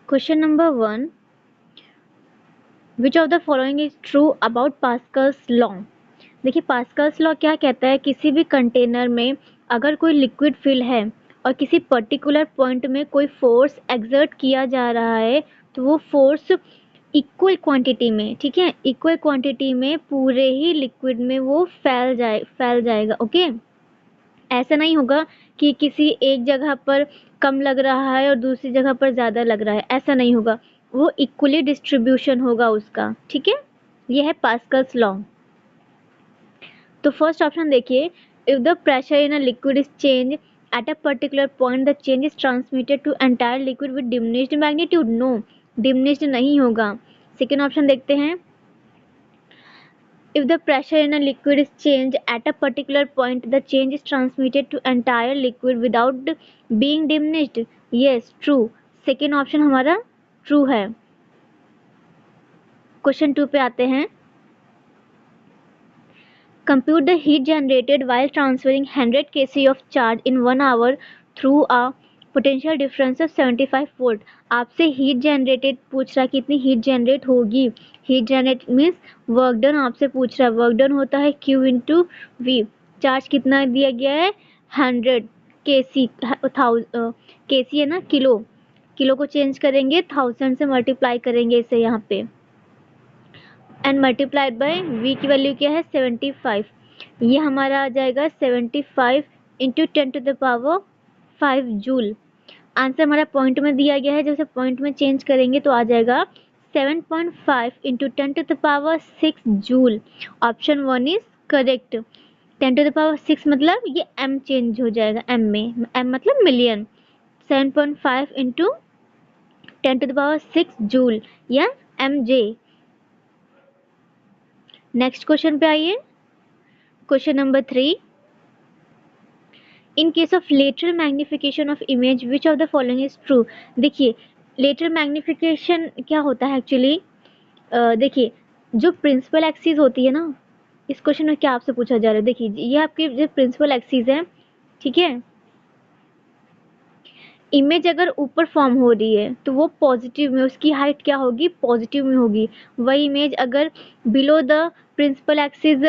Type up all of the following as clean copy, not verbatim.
Question number 1, which of the following is true about Pascal's law. देखिए Pascal's law क्या कहता है, किसी भी कंटेनर में अगर कोई लिक्विड फिल है और किसी पर्टिकुलर पॉइंट में कोई फोर्स एक्सर्ट किया जा रहा है तो वो फोर्स इक्वल क्वांटिटी में, ठीक है, इक्वल क्वांटिटी में पूरे ही लिक्विड में वो फैल जाएगा। ओके, ऐसा नहीं होगा कि किसी एक जगह पर कम लग रहा है और दूसरी जगह पर ज़्यादा लग रहा है, ऐसा नहीं होगा, वो इक्वली डिस्ट्रीब्यूशन होगा उसका, ठीक है। ये है पास्कल्स लॉ। तो फर्स्ट ऑप्शन देखिए, if the pressure in a liquid is change at a particular point the change is transmitted to entire liquid with diminished magnitude. No, diminished नहीं होगा। सेकेंड ऑप्शन देखते हैं, if the pressure in a liquid is changed at a particular point the change is transmitted to entire liquid without being diminished। yes, true। Second option हमारा true है। Question 2 पे आते हैं, compute the heat generated while transferring 100 kc of charge in 1 hour through a potential difference of 75 volt। आपसे heat generated पूछ रहा है, कितनी हीट जनरेट होगी। Heat generate means work done आपसे पूछ रहा है, वर्क डन होता है Q इंटू वी। चार्ज कितना दिया गया है, 100 kc, kc है ना, किलो, किलो को चेंज करेंगे 1000 से मल्टीप्लाई करेंगे इसे यहाँ पे, एंड मल्टीप्लाइड बाय v की वैल्यू क्या है 75। ये हमारा आ जाएगा 75 इंटू 10⁵ जूल। आंसर हमारा पॉइंट में दिया गया है, जब से पॉइंट में चेंज करेंगे तो आ जाएगा 7.5 into 10⁶ joule. Option 1 is correct. 10⁶ मतलब ये m चेंज हो जाएगा, m में, m मतलब मिलियन। 7.5 इंटू 10⁶ जूल या mj। नेक्स्ट क्वेश्चन पे आइए, question number 3, in case of lateral magnification of image which of the following is true. देखिए लेटरल मैग्निफिकेशन क्या होता है एक्चुअली, देखिए जो प्रिंसिपल एक्सिस होती है ना, इस क्वेश्चन में क्या आपसे पूछा जा रहा है, देखिए ये आपकी जो प्रिंसिपल एक्सिस है, ठीक है, इमेज अगर ऊपर फॉर्म हो रही है तो वो पॉजिटिव में, उसकी हाइट क्या होगी, पॉजिटिव में होगी। वही इमेज अगर बिलो द प्रिंसिपल एक्सिस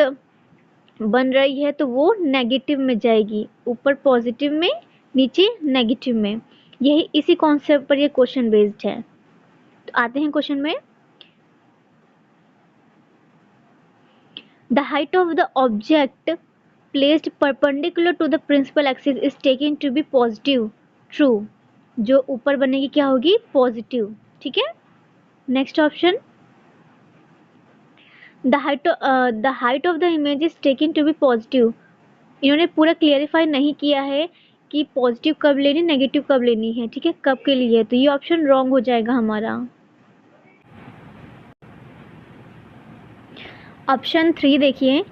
बन रही है तो वो नेगेटिव में जाएगी, ऊपर पॉजिटिव में नीचे नेगेटिव में। यही इसी कॉन्सेप्ट पर ये क्वेश्चन बेस्ड है। तो आते हैं क्वेश्चन में, the height of the object placed perpendicular to the principal axis is taken to be positive. True, जो ऊपर बनेगी क्या होगी, पॉजिटिव, ठीक है। Next option, the height of the image is taken to be positive. इन्होंने पूरा क्लियरिफाई नहीं किया है कि पॉजिटिव कब लेनी, नेगेटिव कब लेनी है, ठीक है, कब के लिए, तो ये ऑप्शन रॉन्ग हो जाएगा हमारा। ऑप्शन 3 देखिए,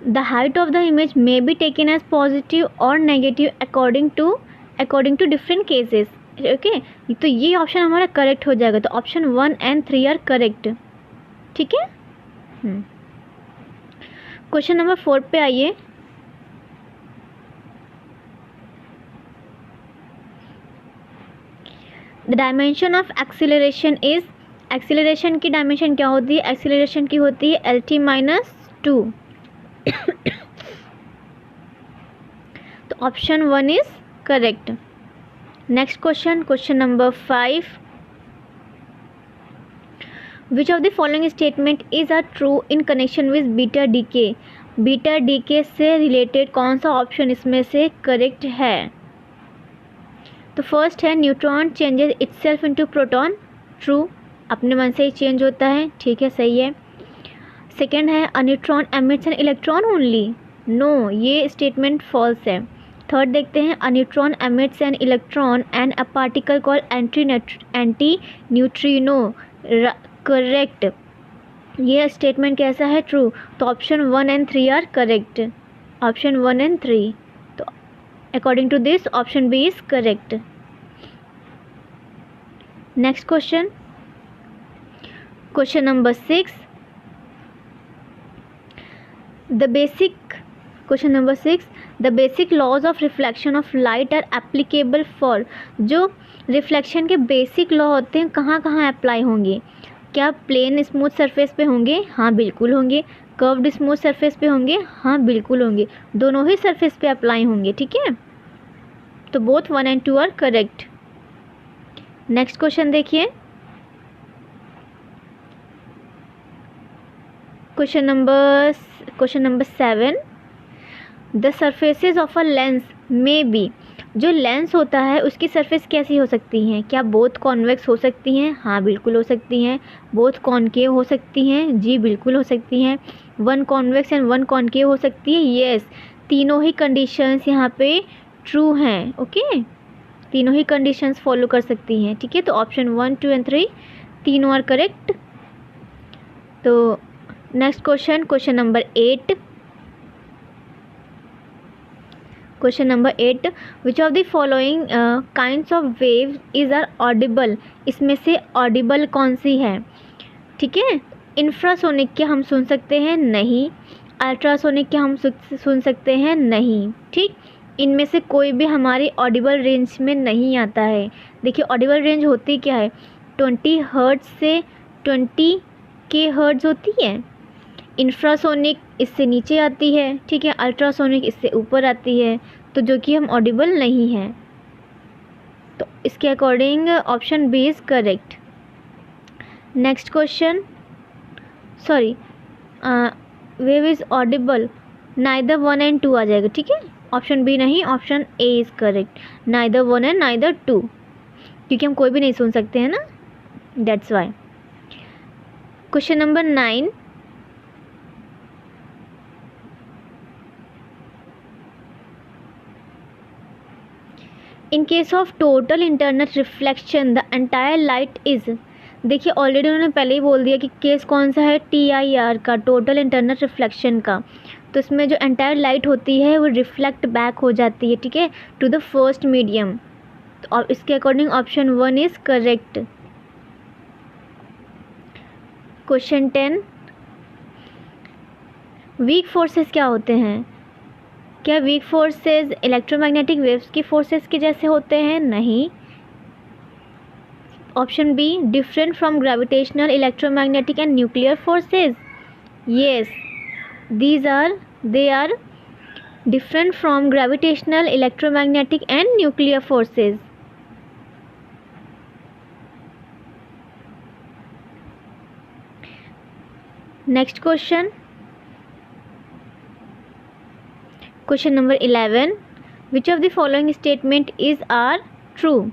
the height of the image may be taken as positive और negative according to different cases. Okay, तो ये ऑप्शन हमारा करेक्ट हो जाएगा, तो ऑप्शन 1 एंड 3 आर करेक्ट, ठीक है। क्वेश्चन नंबर 4 पे आइए, the dimension of acceleration is, acceleration की डायमेंशन क्या होती है, एक्सीलरेशन की होती है LT-2। तो option 1 is correct. Next question, question number 5, which of the following statement is a true in connection with beta decay. Beta decay से related कौन सा ऑप्शन इसमें से करेक्ट है। तो फर्स्ट है, neutron changes itself into proton. True, अपने मन से ही चेंज होता है, ठीक है, सही है। सेकेंड है, a neutron emits an electron only. No, ये स्टेटमेंट फॉल्स है। थर्ड देखते हैं, a neutron emits an electron and a particle called anti neutrino. Correct, ये स्टेटमेंट कैसा है, ट्रू। तो option 1 and 3 are correct, option 1 and 3। तो according to this option B is correct. Next question, question number 6, question number 6, the basic laws of reflection of light are applicable for. जो reflection के basic law होते हैं, कहाँ कहाँ apply होंगे? क्या plane smooth surface पे होंगे? हाँ बिल्कुल होंगे। कर्व्ड स्मूथ सरफेस पे होंगे? हाँ बिल्कुल होंगे। दोनों ही सरफेस पे अप्लाई होंगे, ठीक है। तो both 1 and 2 are correct. Next question देखिए, question number 7, the surfaces of a lens may be. जो लेंस होता है उसकी सरफेस कैसी हो सकती हैं? क्या बोथ कॉन्वेक्स हो सकती हैं? हाँ बिल्कुल हो सकती हैं। बोथ कॉनकेव हो सकती हैं? जी बिल्कुल हो सकती हैं। One convex and one concave हो सकती है? येस। तीनों ही कंडीशंस यहाँ पे ट्रू हैं, ओके। तीनों ही कंडीशंस फॉलो कर सकती हैं, ठीक है। तो ऑप्शन 1, 2 एंड 3 तीनों आर करेक्ट। तो next question, question number 8, question number 8, which of the following kinds of wave is are audible. इसमें से ऑडिबल कौन सी है? ठीक है। इंफ्रासोनिक के हम सुन सकते हैं? नहीं। अल्ट्रासोनिक के हम सुन सकते हैं? नहीं। ठीक, इनमें से कोई भी हमारी ऑडिबल रेंज में नहीं आता है। देखिए ऑडिबल रेंज होती क्या है? 20 हर्ट्ज से 20 के हर्ट्ज होती है। इंफ्रासोनिक इससे नीचे आती है, ठीक है। अल्ट्रासोनिक इससे ऊपर आती है, तो जो कि हम ऑडिबल नहीं हैं। तो इसके according option B is correct. Next question, sorry, wave is audible, neither 1 and 2 आ जाएगा, ठीक है। ऑप्शन बी नहीं, option A is correct, neither 1 and neither 2, क्योंकि हम कोई भी नहीं सुन सकते हैं ना, that's why. Question number 9, in case of total internal reflection the entire light is. देखिए ऑलरेडी उन्होंने पहले ही बोल दिया कि केस कौन सा है, TIR का, टोटल इंटरनल रिफ्लेक्शन का। तो इसमें जो एंटायर लाइट होती है वो रिफ्लेक्ट बैक हो जाती है, ठीक है, टू द फर्स्ट मीडियम। तो इसके according option 1 is correct. Question 10, weak forces क्या होते हैं? क्या वीक फोर्सेस इलेक्ट्रोमैग्नेटिक वेव्स की फोर्सेस के जैसे होते हैं? नहीं। Option B, different from gravitational, electromagnetic and nuclear forces? Yes, they are different from gravitational, electromagnetic and nuclear forces. Next question, question number 11, which of the following statement is are true?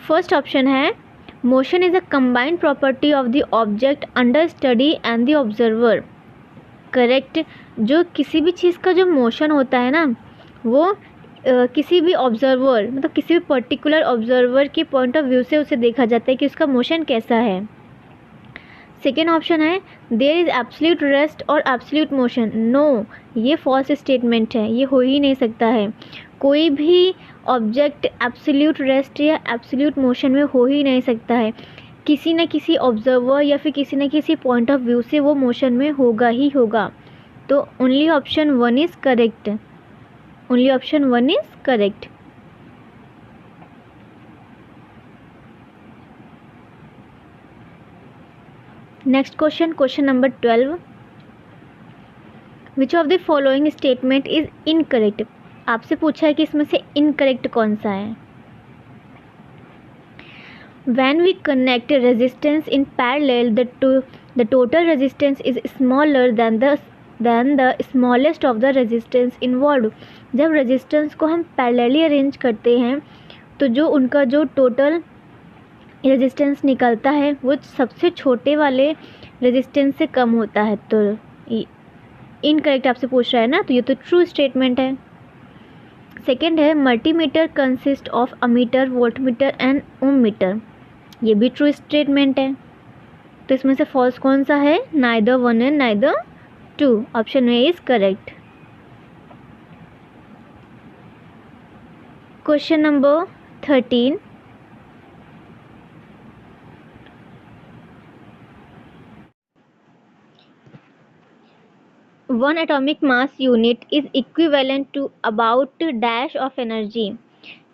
First option है, motion is a combined property of the object under study and the observer. Correct. जो किसी भी चीज़ का जो motion होता है ना, वो किसी भी ऑब्जर्वर, मतलब किसी भी पर्टिकुलर ऑब्जर्वर के पॉइंट ऑफ व्यू से उसे देखा जाता है कि उसका मोशन कैसा है। सेकेंड ऑप्शन है, देयर इज़ एब्सोल्यूट रेस्ट और एब्सोल्यूट मोशन। नो, ये फॉल्स स्टेटमेंट है, ये हो ही नहीं सकता है। कोई भी ऑब्जेक्ट एब्सोल्यूट रेस्ट या एब्सोल्यूट मोशन में हो ही नहीं सकता है। किसी न किसी ऑब्जर्वर या फिर किसी न किसी पॉइंट ऑफ व्यू से वो मोशन में होगा ही होगा। तो only option 1 is correct, only option 1 is correct. Next question, question number 12, which of the following statement is incorrect? आपसे पूछा है कि इसमें से इनकरेक्ट कौन सा है। When we connect resistance in parallel, the total resistance is smaller than the smallest of the resistance involved. जब resistance को हम parallelly arrange करते हैं तो जो उनका जो total resistance निकलता है वो सबसे छोटे वाले resistance से कम होता है। तो इनकरेक्ट आपसे पूछ रहा है ना, तो ये तो ट्रू स्टेटमेंट है। सेकेंड है, multimeter consist of ammeter, voltmeter and ohm meter. ये भी ट्रू स्टेटमेंट है। तो इसमें से फॉल्स कौन सा है? Neither 1 and neither 2, option A is correct. Question number 13, one atomic mass unit is equivalent to about dash of energy.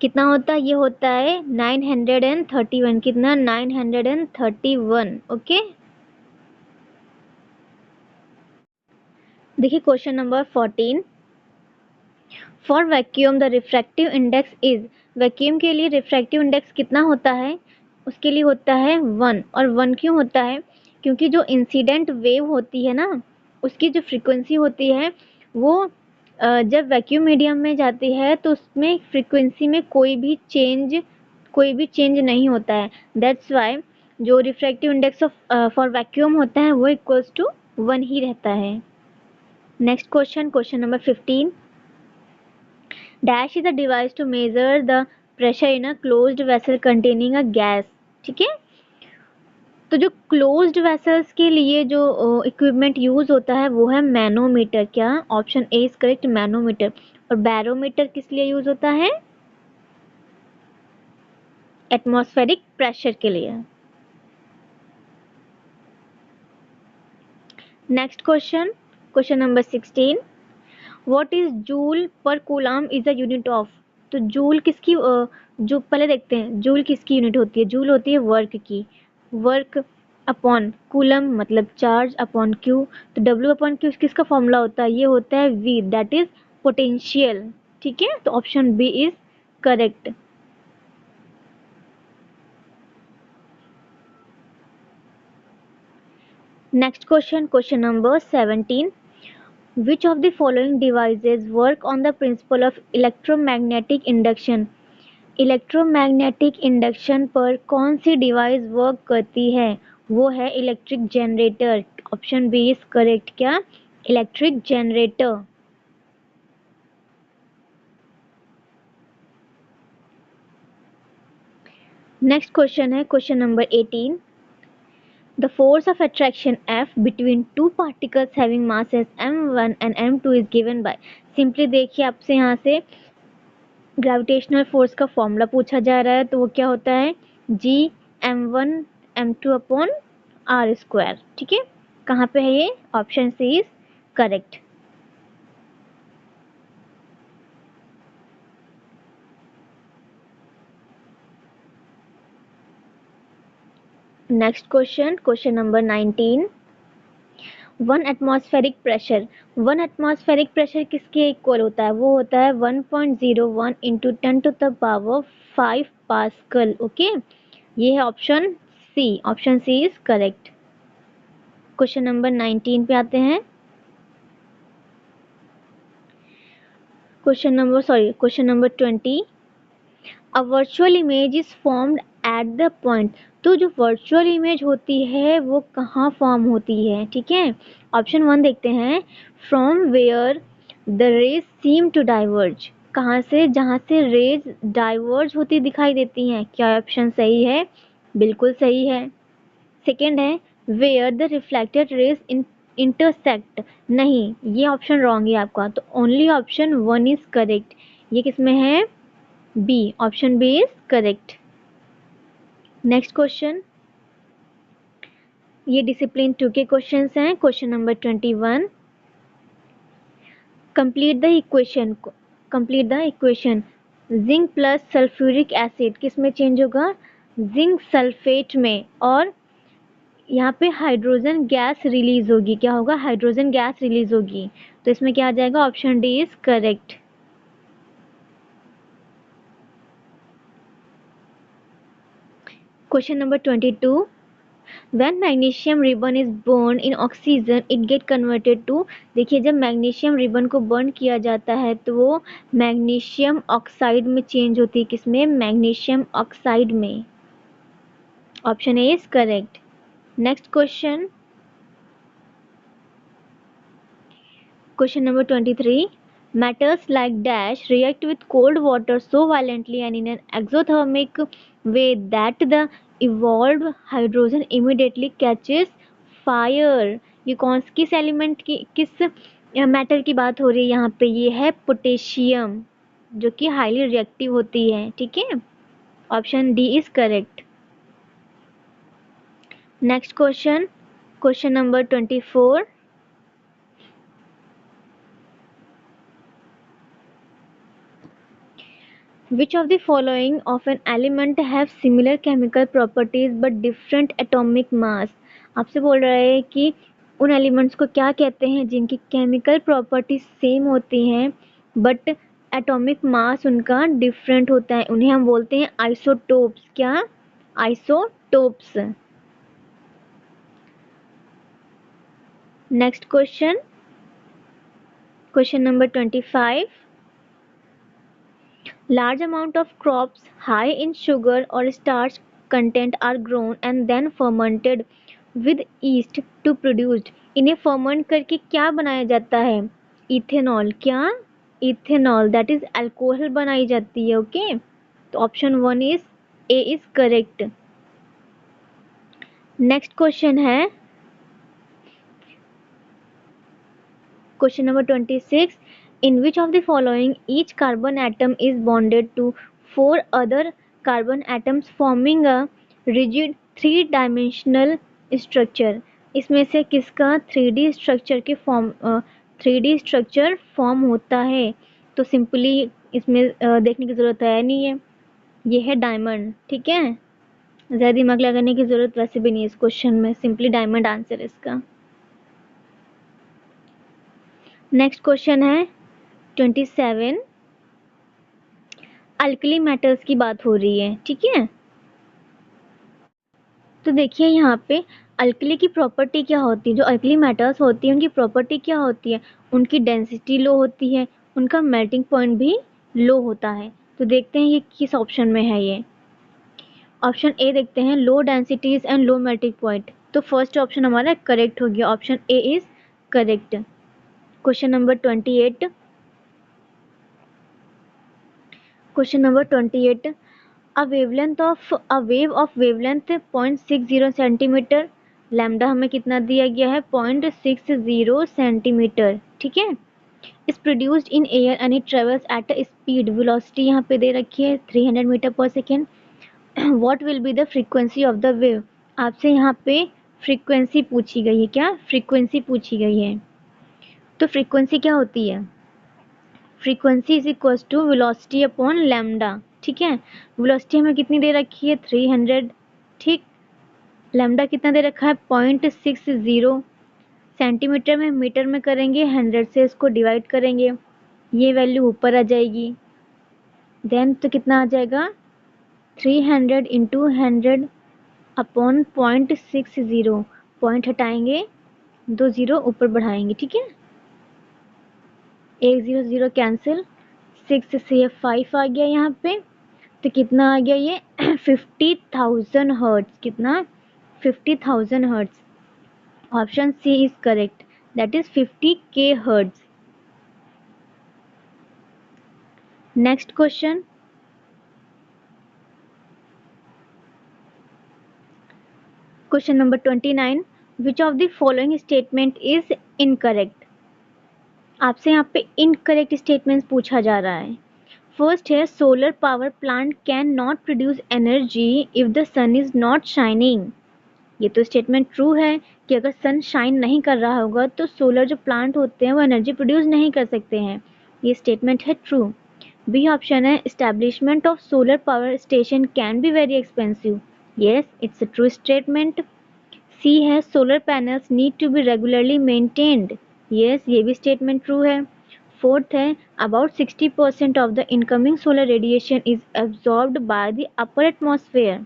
कितना होता है? ये होता है 931। कितना? 931। ओके, देखिए question number 14। For vacuum the refractive index is. Vacuum के लिए रिफ्रैक्टिव इंडेक्स कितना होता है? उसके लिए होता है 1। और 1 क्यों होता है? क्योंकि जो इंसिडेंट वेव होती है ना, उसकी जो फ्रीक्वेंसी होती है वो जब वैक्यूम मीडियम में जाती है तो उसमें फ्रीक्वेंसी में कोई भी चेंज नहीं होता है। दैट्स वाई जो refractive index of for vacuum होता है वो इक्वल्स टू 1 ही रहता है। Next question, question number 15। Dash is a device to measure the pressure in a closed vessel containing a gas. ठीक है, तो जो क्लोज्ड वेसल्स के लिए जो इक्विपमेंट यूज होता है वो है मैनोमीटर। क्या? Option A is correct, manometer. और बैरोमीटर किस लिए यूज होता है? एटमॉस्फेरिक प्रेशर के लिए। Next question, question number 16। What is joule पर coulomb is a unit of. तो जूल किसकी जो पहले देखते हैं, जूल किसकी यूनिट होती है? जूल होती है वर्क की। वर्क अपॉन कूलम मतलब चार्ज अपॉन क्यू। तो डब्ल्यू अपॉन क्यू किसका फॉर्मूला होता है? ये होता है वी, दैट इज पोटेंशियल। ठीक है, तो option B is correct. Next question, question number 17। Which of the following devices work on the principle of electromagnetic induction? Electromagnetic induction पर कौन सी डिवाइस वर्क करती है? वो है electric generator. Option B is correct. क्या? Electric generator. नेक्स्ट क्वेश्चन है question number 18। The force of attraction F between two particles having masses m1 and m2 is given by। Simply देखिए, आपसे यहाँ से ग्रेविटेशनल फोर्स का formula पूछा जा रहा है, तो वो क्या होता है? G m1 m2 upon R square. ठीक है, कहाँ पे है ये? Option C is correct. Next question, question number 19। One atmospheric pressure. One atmospheric pressure किसके इक्वल होता है? वो होता है 1.01 इंटू 10⁵ पास्कल। ओके, ये है option C. Option C is correct. Question number 19 पे आते हैं। Question number 20। A virtual image is formed at the point. तो जो वर्चुअल इमेज होती है वो कहाँ फॉर्म होती है? ठीक है, ऑप्शन 1 देखते हैं। From where the rays seem to diverge. कहाँ से? जहाँ से रेज डाइवर्ज होती दिखाई देती हैं। क्या ऑप्शन सही है? बिल्कुल सही है। सेकेंड है where the reflected rays intersect. नहीं, ये ऑप्शन रॉन्ग है आपका, तो ओनली ऑप्शन 1 इज करेक्ट। ये किसमें है? B, option B is correct. Next question, ये डिसिप्लिन 2 के क्वेश्चंस हैं। Question number 21। Complete the equation. Complete the equation. Zinc plus sulphuric acid किस में चेंज होगा? जिंक सल्फेट में। और यहाँ पे हाइड्रोजन गैस रिलीज होगी। क्या होगा? हाइड्रोजन गैस रिलीज होगी। तो इसमें क्या आ जाएगा? Option D is correct. Question number 22। When magnesium ribbon is burned in oxygen, it get converted to। देखिए, जब मैग्नीशियम रिबन को बर्न किया जाता है तो वो मैग्नीशियम ऑक्साइड में चेंज होती है। किसमें? मैग्नीशियम ऑक्साइड में। Option A is correct. Next question, question number 23। Matters like dash react with cold water so violently and in an exothermic way that the evolved hydrogen immediately catches fire। ये किस element की, किस metal की बात हो रही है यहाँ पे? ये है पोटेशियम, जो कि हाईली रिएक्टिव होती है। ठीक है, option D is correct. Next question, question number 24। Which of the following of an element have similar chemical properties but different atomic mass. आपसे बोल रहा है कि उन एलिमेंट्स को क्या कहते हैं जिनकी केमिकल प्रॉपर्टीज सेम होती हैं बट एटॉमिक मास उनका डिफरेंट होता है, उन्हें हम बोलते हैं आइसोटोप्स। क्या? Isotopes. Next question, question number 25। Large amount of crops high in sugar or starch content are grown and then fermented with yeast to produce। इन्हें ferment करके क्या बनाया जाता है? इथेनॉल। क्या? इथेनॉल, दैट इज अल्कोहल बनाई जाती है। ओके, तो option 1 is a is correct. Next question है question number 26। In which of the following each carbon atom is bonded to 4 other carbon atoms forming a rigid 3-dimensional structure? इसमें से किसका 3D structure के form 3D structure form होता है? तो simply इसमें देखने की ज़रूरत है नहीं है, ये है डायमंड। ठीक है, ज़्यादा दिमाग लगाने की ज़रूरत वैसे भी नहीं है इस क्वेश्चन में, सिंपली डायमंड आंसर है इसका। नेक्स्ट क्वेश्चन है 27। अल्कली मेटल्स की बात हो रही है। ठीक है, तो देखिए यहाँ पे अल्कली की प्रॉपर्टी क्या होती है, जो अल्कली मेटल्स होती है उनकी प्रॉपर्टी क्या होती है? उनकी डेंसिटी लो होती है, उनका मेल्टिंग पॉइंट भी लो होता है। तो देखते हैं ये किस ऑप्शन में है। ये ऑप्शन ए देखते हैं, low densities and low melting point. तो फर्स्ट ऑप्शन हमारा करेक्ट हो गया, option A is correct. Question number 28। Question number 28। A wavelength of a wave of wavelength 0.60 centimetre, lambda हमें कितना दिया गया है? 0.60 सेंटीमीटर। ठीक है, is produced in air and it travels at a speed, velocity यहाँ पे दे रखी है 300 metre per second. What will be the frequency of the wave? आपसे यहाँ पे फ्रीक्वेंसी पूछी गई है। क्या? फ्रीक्वेंसी पूछी गई है। तो फ्रीक्वेंसी क्या होती है? Frequency is equal to velocity upon lambda. ठीक है, वेलोसिटी हमें कितनी दे रखी है? 300। ठीक, लैम्डा कितना दे रखा है? 0.60 सेंटीमीटर में, मीटर में करेंगे 100 से इसको डिवाइड करेंगे, ये वैल्यू ऊपर आ जाएगी। देन तो कितना आ जाएगा? 300 इंटू 100 अपॉन 0.60, पॉइंट हटाएंगे 2 जीरो ऊपर बढ़ाएंगे। ठीक है, 1 0 0 कैंसिल, 6 से ये 5 आ गया यहाँ पे, तो कितना आ गया ये? 50,000 हर्ट्ज। कितना? 50,000 hertz. Option C is correct, that is 50K hertz. Next question, question number 29। Which of the following statement is incorrect? आपसे यहाँ पे इनकरेक्ट स्टेटमेंट पूछा जा रहा है। फर्स्ट है, solar power plant can not produce energy if the sun is not shining. ये तो स्टेटमेंट ट्रू है कि अगर सन शाइन नहीं कर रहा होगा तो सोलर जो प्लांट होते हैं वो एनर्जी प्रोड्यूस नहीं कर सकते हैं, ये स्टेटमेंट है ट्रू। बी ऑप्शन है, establishment of solar power station can be very expensive. Yes, it's a true statement. C है, solar panels need to be regularly maintained. Yes, ये भी स्टेटमेंट ट्रू है। फोर्थ है, about 60% of the incoming solar radiation is absorbed by the upper atmosphere.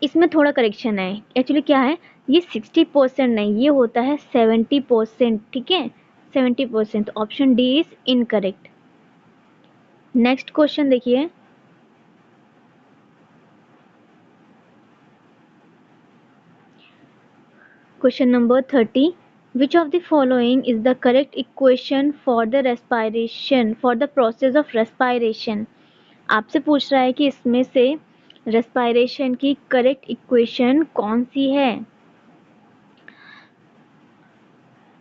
इसमें थोड़ा correction है, actually क्या है, ये 60% नहीं, ये होता है 70%। ठीक है, 70%। Option D is incorrect. Next question देखिए, question number 30। Which of the following is the correct equation for the respiration, for the process of respiration? आपसे पूछ रहा है कि इसमें से रेस्पायरेशन की करेक्ट इक्वेशन कौन सी है।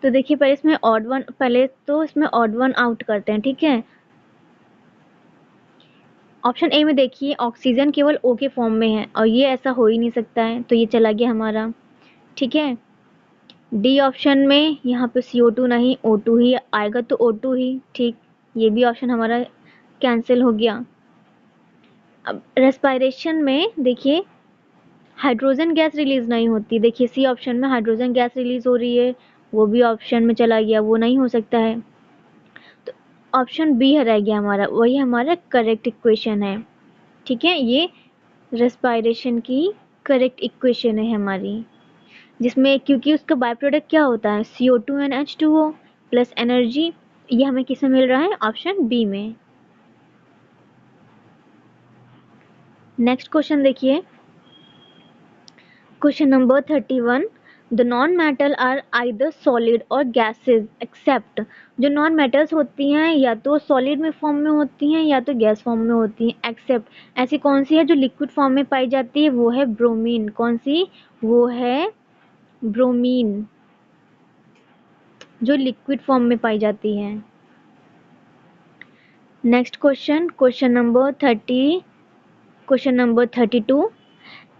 तो देखिए पहले इसमें ऑड वन, पहले तो इसमें ऑड वन आउट करते हैं। ठीक है, ऑप्शन ए में देखिए ऑक्सीजन केवल O के फॉर्म में है और ये ऐसा हो ही नहीं सकता है, तो ये चला गया हमारा। ठीक है, डी ऑप्शन में यहाँ पे CO2 नहीं, O2 ही आएगा, तो O2 ही। ठीक, ये भी ऑप्शन हमारा कैंसिल हो गया। अब रेस्पायरेशन में देखिए हाइड्रोजन गैस रिलीज नहीं होती, देखिए सी ऑप्शन में हाइड्रोजन गैस रिलीज हो रही है, वो भी ऑप्शन में चला गया, वो नहीं हो सकता है। तो ऑप्शन बी रह गया हमारा, वही हमारा करेक्ट इक्वेशन है। ठीक है, ये रेस्पायरेशन की करेक्ट इक्वेशन है हमारी, जिसमें क्योंकि उसका बाय प्रोडक्ट क्या होता है CO2 and H2O plus energy, ये हमें किसमें मिल रहा है ऑप्शन बी में। नेक्स्ट क्वेश्चन देखिए, question number 31, the non metal are either solid or gases except. जो नॉन मेटल्स होती हैं या तो सॉलिड में फॉर्म में होती हैं या तो गैस फॉर्म में होती हैं, एक्सेप्ट ऐसी कौन सी है जो लिक्विड फॉर्म में पाई जाती है, वो है ब्रोमीन। कौन सी, वो है ब्रोमीन, जो लिक्विड फॉर्म में पाई जाती है। Next question, question number 32,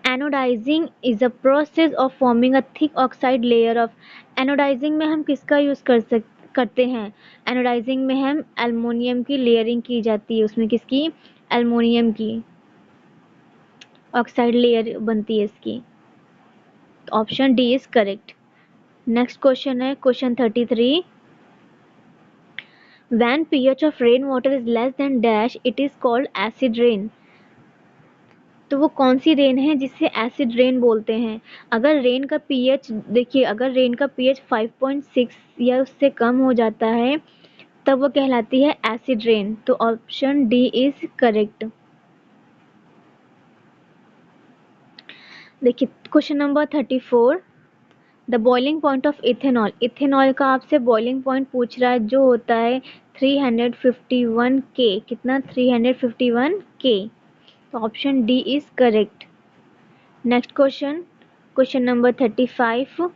anodizing is a process of forming a thick oxide layer of. Anodizing में हम किसका यूज करते हैं, एनोडाइजिंग में हम एल्युमिनियम की लेयरिंग की जाती है, उसमें किसकी, एल्युमिनियम की ऑक्साइड लेयर बनती है इसकी। Option D is correct. Next question है question 33, when pH of rainwater is less than dash it is called acid rain। तो वो कौन सी रेन है जिसे एसिड रेन बोलते हैं। अगर रेन का पीएच देखिए, अगर रेन का पीएच 5.6 या उससे कम हो जाता है तब वो कहलाती है एसिड रेन। तो ऑप्शन डी इज करेक्ट। देखिए question number 34, the boiling point of ethanol. Ethanol का आपसे बॉइलिंग पॉइंट पूछ रहा है जो होता है 351 के, कितना 351 के। तो option D is correct. Next question, question number 35,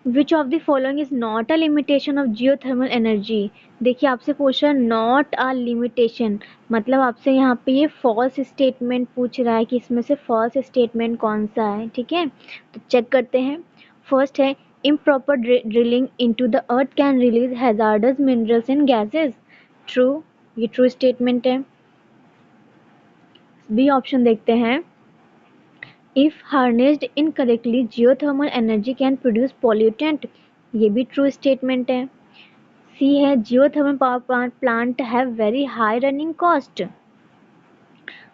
which of the following is not a limitation of geothermal energy. देखिए आपसे पूछ रहा है नॉट अ लिमिटेशन, मतलब आपसे यहाँ पे ये फॉल्स स्टेटमेंट पूछ रहा है कि इसमें से फॉल्स स्टेटमेंट कौन सा है। ठीक है, तो चेक करते हैं। फर्स्ट है improper drilling into the earth can release hazardous minerals and gases। True, ये ट्रू स्टेटमेंट है। बी ऑप्शन देखते हैं, if harnessed incorrectly geothermal energy can produce pollutant, ये भी ट्रू स्टेटमेंट है। सी है geothermal power plant have very high running cost,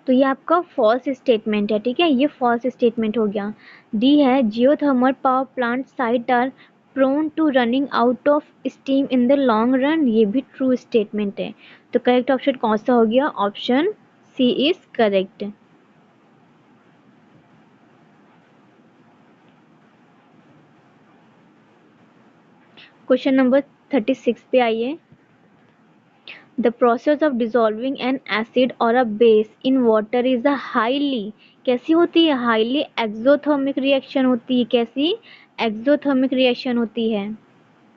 तो ये आपका फॉल्स स्टेटमेंट है। ठीक है, ये फॉल्स स्टेटमेंट हो गया। डी है geothermal power plant site are prone to running out of steam in the long run, ये भी ट्रू स्टेटमेंट है। तो करेक्ट ऑप्शन कौन सा हो गया, option C is correct. Question number 36 पे आइए, the process of dissolving an acid और a base in water is a highly, कैसी होती है, हाईली एक्सोथर्मिक रिएक्शन होती है। कैसी, एक्सोथर्मिक रिएक्शन होती है।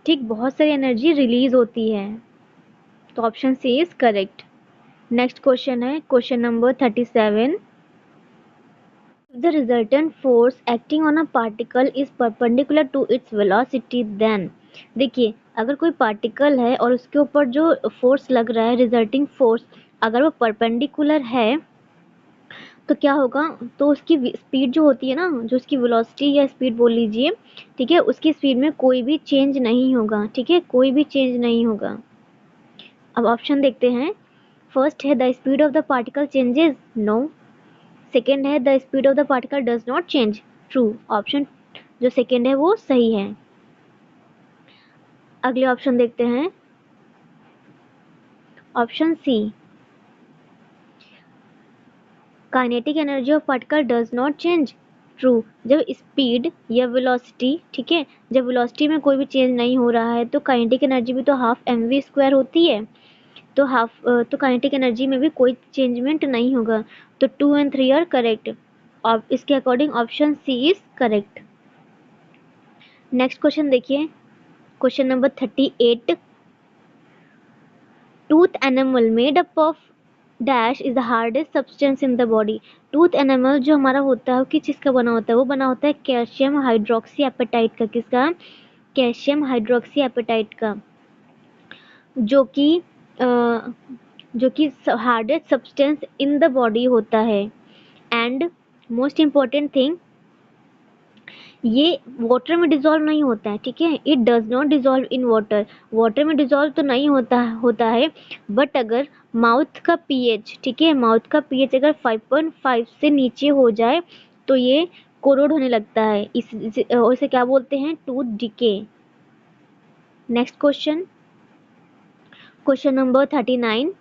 ठीक, बहुत सारी एनर्जी रिलीज होती है। तो option C is correct. Next question है question number 37, if the resultant force acting on a particle is perpendicular to its velocity then। देखिए अगर कोई पार्टिकल है और उसके ऊपर जो फोर्स लग रहा है, रिजल्टिंग फोर्स अगर वो परपेंडिकुलर है तो क्या होगा, तो उसकी स्पीड जो होती है ना, जो उसकी वेलोसिटी या स्पीड बोल लीजिए, ठीक है, उसकी स्पीड में कोई भी चेंज नहीं होगा। ठीक है, कोई भी चेंज नहीं होगा। अब ऑप्शन देखते हैं। फर्स्ट है the speed of the particle changes, no. Second है the speed of the particle does not change, true. Option जो सेकेंड है वो सही है। अगले ऑप्शन देखते हैं, option C, kinetic energy of particle does not change, true. जब स्पीड या वेलोसिटी, ठीक है, जब वेलोसिटी में कोई भी चेंज नहीं हो रहा है तो काइनेटिक एनर्जी भी तो हाफ mv² होती है, तो तो काइनेटिक एनर्जी में भी कोई चेंजमेंट नहीं होगा। तो 2 और 3 आर करेक्ट। और इसके according option C is correct. Next question देखिए, question number 38, tooth enamel made up of dash is the hardest substance in the body. Tooth enamel जो हमारा होता है वो किस चीज़ का बना होता है, वो बना होता है कैल्शियम हाइड्रोक्सी एपेटाइट का। किसका, कैल्शियम हाइड्रोक्सी एपेटाइट का, जो कि जो कि hardest substance in the body होता है। एंड मोस्ट इम्पॉर्टेंट थिंग, ये वाटर में डिजॉल्व नहीं होता है, ठीक है, it does not dissolve in water. Water में डिजॉल्व तो नहीं होता है, बट अगर माउथ का पीएच, ठीक है, माउथ का पीएच अगर 5.5 से नीचे हो जाए तो ये कोरोड होने लगता है, और इसे क्या बोलते हैं, tooth decay. Next question, question number 39।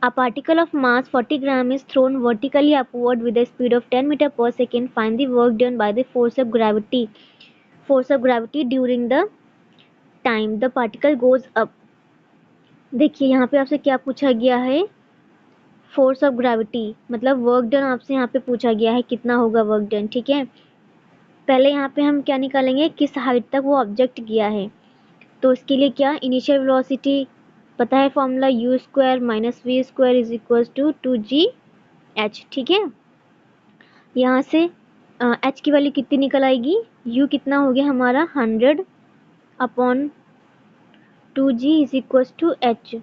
A particle of mass 40 gram is thrown vertically upward with a speed of 10 meter per second. Find the work done by the force of gravity. Force of gravity during the time the particle goes up. देखिए यहाँ पे आपसे क्या पूछा गया है, force of gravity, मतलब work done आपसे यहाँ पे पूछा गया है कितना होगा वर्क डन, ठीक है। पहले यहाँ पे हम क्या निकालेंगे, किस हाइट तक वो ऑब्जेक्ट गया है। तो इसके लिए क्या, इनिशियल वेलोसिटी पता है, formula u square minus V square is equal to 2gh, ठीक है। यहाँ से h की वैल्यू कितनी निकल आएगी, u कितना हो गया हमारा 100 upon 2g is equal to h।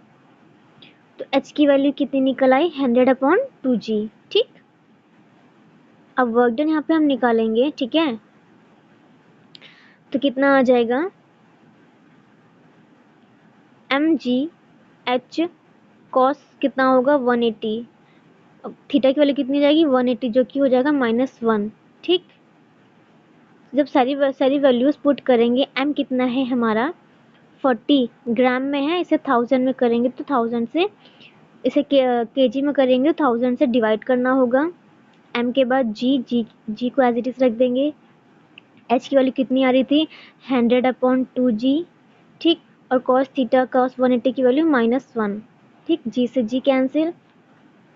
तो h की वैल्यू कितनी निकल आई, 100 अपॉन 2g, ठीक। अब वर्क डन यहाँ पे हम निकालेंगे, ठीक है, तो कितना आ जाएगा, mgh कॉस कितना होगा 180, अब थीटा की वैल्यू कितनी जाएगी 180, जो कि हो जाएगा -1, ठीक। जब सारी वैल्यूज पुट करेंगे, m कितना है हमारा 40 ग्राम में है, इसे 1000 में करेंगे तो 1000 से, इसे केजी में करेंगे तो 1000 से डिवाइड करना होगा। m के बाद g को एज इट इज रख देंगे। h की वैल्यू कितनी आ रही थी 100 अपॉन 2g, ठीक, और cos थीटा cos 180 की वैल्यू -1, ठीक, g से g कैंसिल,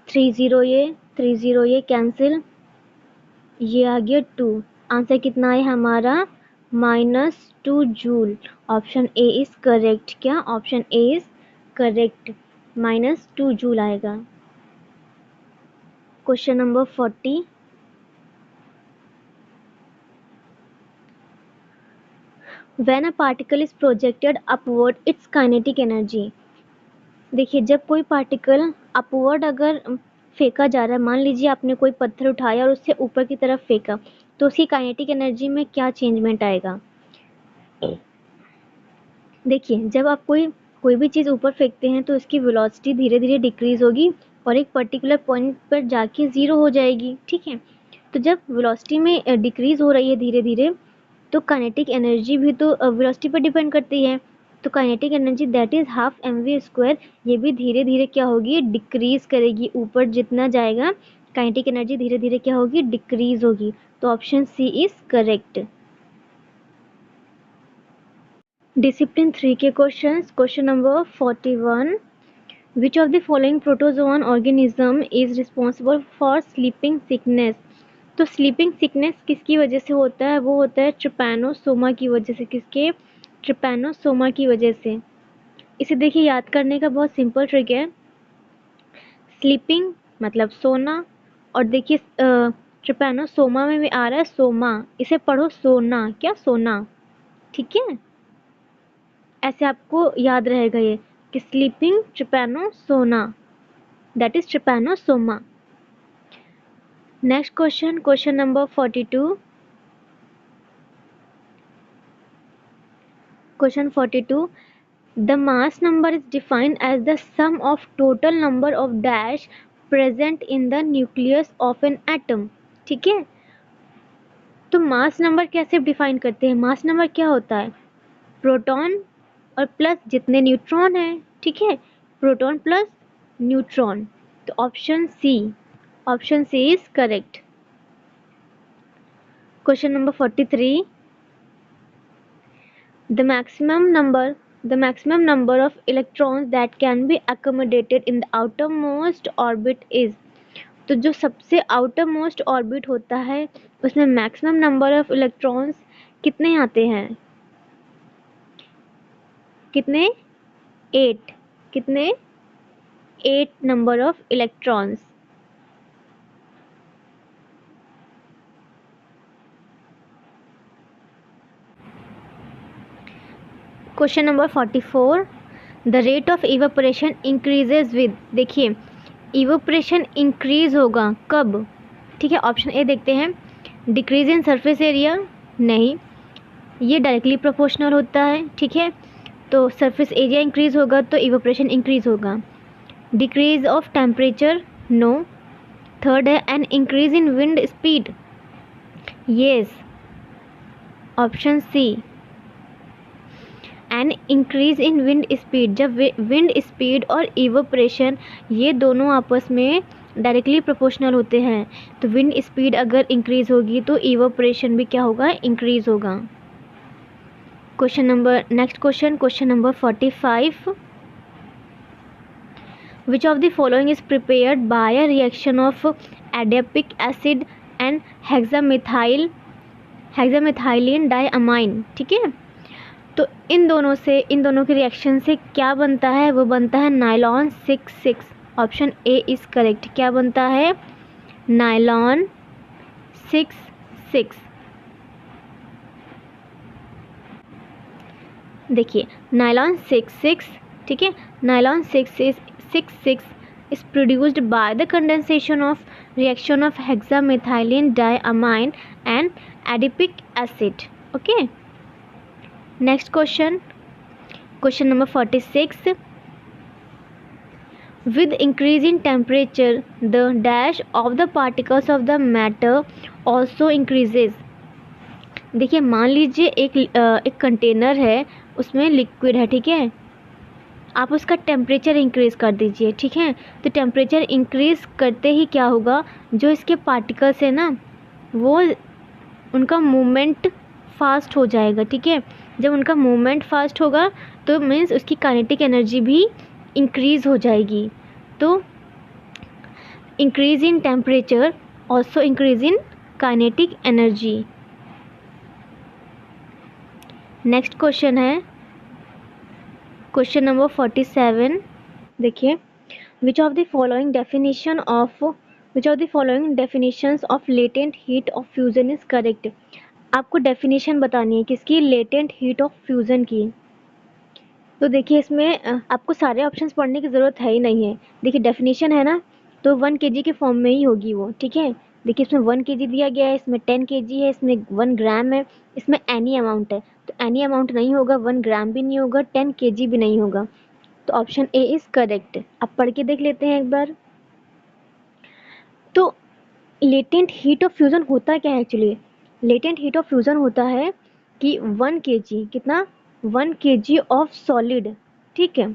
30 ये कैंसिल, ये आ गया 2, आंसर कितना है हमारा -2 joule. Option A is correct, क्या, option A is correct, -2 joule आएगा। Question number 40। When a particle is projected upward, its kinetic energy। देखिए जब कोई पार्टिकल अपवर्ड अगर फेंका जा रहा है, मान लीजिए आपने कोई पत्थर उठाया और उससे ऊपर की तरफ फेंका, तो उसकी काइनेटिक एनर्जी में क्या चेंजमेंट आएगा। देखिए जब आप कोई भी चीज़ ऊपर फेंकते हैं तो उसकी वेलोसिटी धीरे धीरे डिक्रीज होगी और एक पर्टिकुलर पॉइंट पर जाके ज़ीरो हो जाएगी, ठीक है। तो जब वेलोसिटी में डिक्रीज हो रही है धीरे धीरे, तो काइनेटिक एनर्जी भी तो वेलोसिटी पर डिपेंड करती है। तो kinetic energy that is half mv², ये भी धीरे धीरे क्या होगी, डिक्रीज करेगी, ऊपर जितना जाएगा काइनेटिक एनर्जी धीरे धीरे क्या होगी, डिक्रीज होगी। तो option C is correct. Discipline 3 के questions, question number 41। Which of the following protozoan organism is responsible for sleeping sickness. तो स्लीपिंग सिकनेस किसकी वजह से होता है, वो होता है ट्रिपैनोसोमा की वजह से, किसके, ट्रिपैनोसोमा की वजह से। इसे देखिए याद करने का बहुत सिंपल ट्रिक है, स्लीपिंग मतलब सोना, और देखिए ट्रिपैनोसोमा में भी आ रहा है सोमा, इसे पढ़ो सोना, क्या सोना, ठीक है, ऐसे आपको याद रहेगा ये कि sleeping trypanosoma that is trypanosoma. Next question, question number 42। Question 42, the mass number is defined as the sum of total number of dash present in the nucleus of an atom, ठीक है। तो मास नंबर कैसे define करते हैं, mass number क्या होता है, proton और प्लस जितने न्यूट्रॉन है, ठीक है, प्रोटॉन प्लस न्यूट्रॉन। तो option C is correct. Question number 43, the maximum number of electrons that can be accommodated in the outermost orbit is। तो जो सबसे आउटर मोस्ट ऑर्बिट होता है उसमें मैक्सिमम नंबर ऑफ इलेक्ट्रॉन्स कितने आते हैं, कितने, 8, कितने, 8 number of electrons. Question number 44, the rate of evaporation increases with, देखिए इवेपोरेशन इंक्रीज होगा कब, ठीक है। ऑप्शन ए देखते हैं, डिक्रीज इन सरफेस एरिया, नहीं, ये डायरेक्टली प्रोपोर्शनल होता है, ठीक है। तो सरफेस एरिया इंक्रीज होगा तो इवेपोरेशन इंक्रीज होगा। Decrease of temperature, no. Third है an increase in wind speed, yes, option C, an increase in wind speed. जब विंड स्पीड और इवेपोरेशन ये दोनों आपस में डायरेक्टली प्रोपोर्शनल होते हैं, तो विंड स्पीड अगर इंक्रीज होगी तो इवेपोरेशन भी क्या होगा, इंक्रीज होगा। Question number, next question number 45, which of the following is prepared by a reaction of adipic acid and hexamethylene diamine, ठीक है। तो इन दोनों के रिएक्शन से क्या बनता है, वो बनता है nylon 6,6। Option A is correct. क्या बनता है, नाइलॉन 6,6। देखिए नाइलॉन 6,6, ठीक है, nylon 6,6 is produced by the condensation of reaction of hexamethylene diamine and adipic acid. Okay, next question number 46, with increase in temperature the dash of the particles of the matter also increases। देखिए मान लीजिए एक container है, उसमें liquid है, ठीक है, आप उसका टेम्परेचर इंक्रीज़ कर दीजिए, ठीक है। तो टेम्परेचर इंक्रीज़ करते ही क्या होगा, जो इसके पार्टिकल्स है ना, वो उनका मूवमेंट फास्ट हो जाएगा, ठीक है। जब उनका मूवमेंट फास्ट होगा तो मीन्स उसकी काइनेटिक एनर्जी भी इंक्रीज़ हो जाएगी। तो increase in temperature also increase in kinetic energy. Next question है क्वेश्चन नंबर 47। देखिए विच of the following definitions of latent heat of fusion is correct. आपको डेफिनेशन बतानी है किसकी, लेटेंट हीट ऑफ फ्यूज़न की। तो देखिए इसमें आपको सारे ऑप्शंस पढ़ने की ज़रूरत है ही नहीं है। देखिए डेफिनेशन है ना, तो 1 kg के फॉर्म में ही होगी वो, ठीक है। देखिए इसमें 1 kg दिया गया है, इसमें 10 kg है, इसमें 1 ग्राम है, इसमें एनी अमाउंट है। तो एनी अमाउंट नहीं होगा, 1 ग्राम भी नहीं होगा, 10 kg भी नहीं होगा। तो ऑप्शन ए इज़ करेक्ट। अब पढ़ के देख लेते हैं एक बार। तो लेटेंट हीट ऑफ फ्यूज़न होता क्या है actually. Latent heat of fusion होता है कि 1 kg, कितना, 1 kg ऑफ सॉलिड, ठीक है,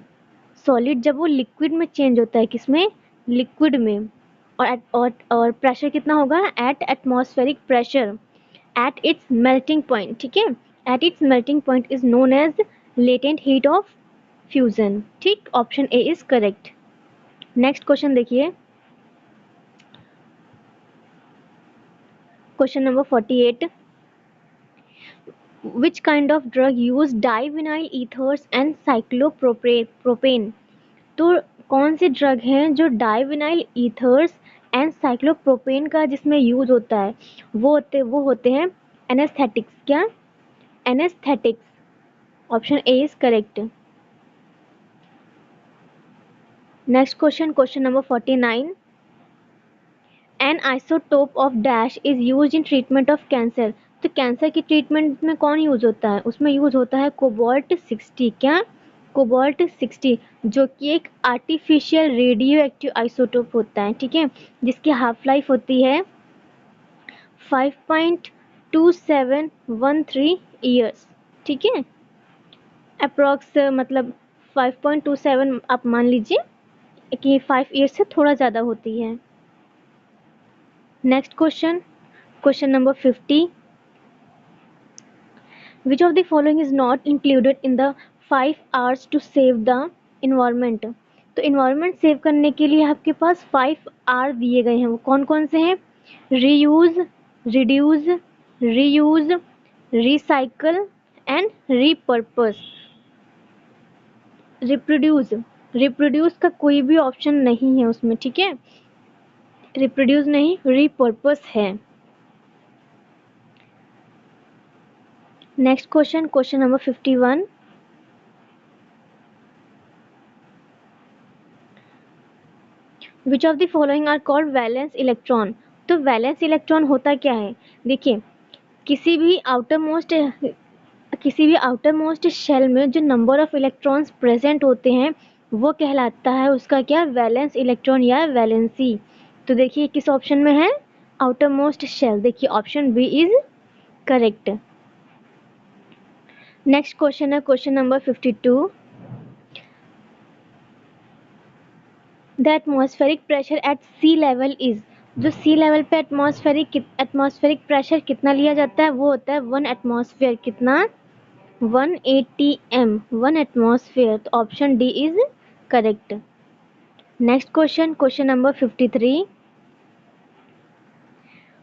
सॉलिड जब वो लिक्विड में चेंज होता है, किसमें, लिक्विड में, और प्रेशर कितना होगा, at atmospheric pressure, at its melting point, ठीक है, at its melting point is known as latent heat of fusion, ठीक। Option A is correct. Next question देखिए, question number 48, which kind of drug use divinyl ethers and cyclopropane। तो कौन सी drug हैं जो डाइविनाइल ethers and cyclopropane का जिसमें use होता है, वो होते हैं एनेस्थेटिक्स। क्या, anaesthetics. Option A is correct. Next question number 49, N isotope of dash is use in treatment of cancer. तो कैंसर की ट्रीटमेंट में कौन यूज़ होता है, उसमें यूज़ होता है कोबाल्ट 60। क्या, कोबाल्ट 60, जो कि एक आर्टिफिशियल रेडियो एक्टिव आइसोटोप होता है, ठीक है, जिसकी हाफ लाइफ होती है 5.2713 ईयर्स, ठीक है, अप्रॉक्स, मतलब 5.27 आप मान लीजिए कि 5 ईयर्स से थोड़ा ज़्यादा होती है। Next question number 50, which of the following is not included in the 5 R's to save the environment. तो इन्वायरमेंट सेव करने के लिए आपके पास 5 आवर दिए गए हैं, वो कौन कौन से हैं, reuse, reduce, reuse, recycle and repurpose. Reproduce का कोई भी ऑप्शन नहीं है उसमें, ठीक है, रिप्रोड्यूस नहीं, रीपर्पस है। Next question number 51, which of the following are called valence electron. तो वैलेंस इलेक्ट्रॉन होता क्या है, देखिए किसी भी आउटर मोस्ट शेल में जो नंबर ऑफ इलेक्ट्रॉन्स प्रेजेंट होते हैं वो कहलाता है उसका क्या, वैलेंस इलेक्ट्रॉन या वैलेंसी। तो देखिए किस ऑप्शन में है, आउटर मोस्ट शेल, देखिए option B is correct. Next question है question number 52। The atmospheric pressure at sea level is. जो सी लेवल पे एटमॉस्फेरिक प्रेशर कितना लिया जाता है वो होता है 1 एटमॉस्फेयर, कितना, 1 atm, 1 एटमॉस्फेयर। तो option D is correct. Next question question number 53।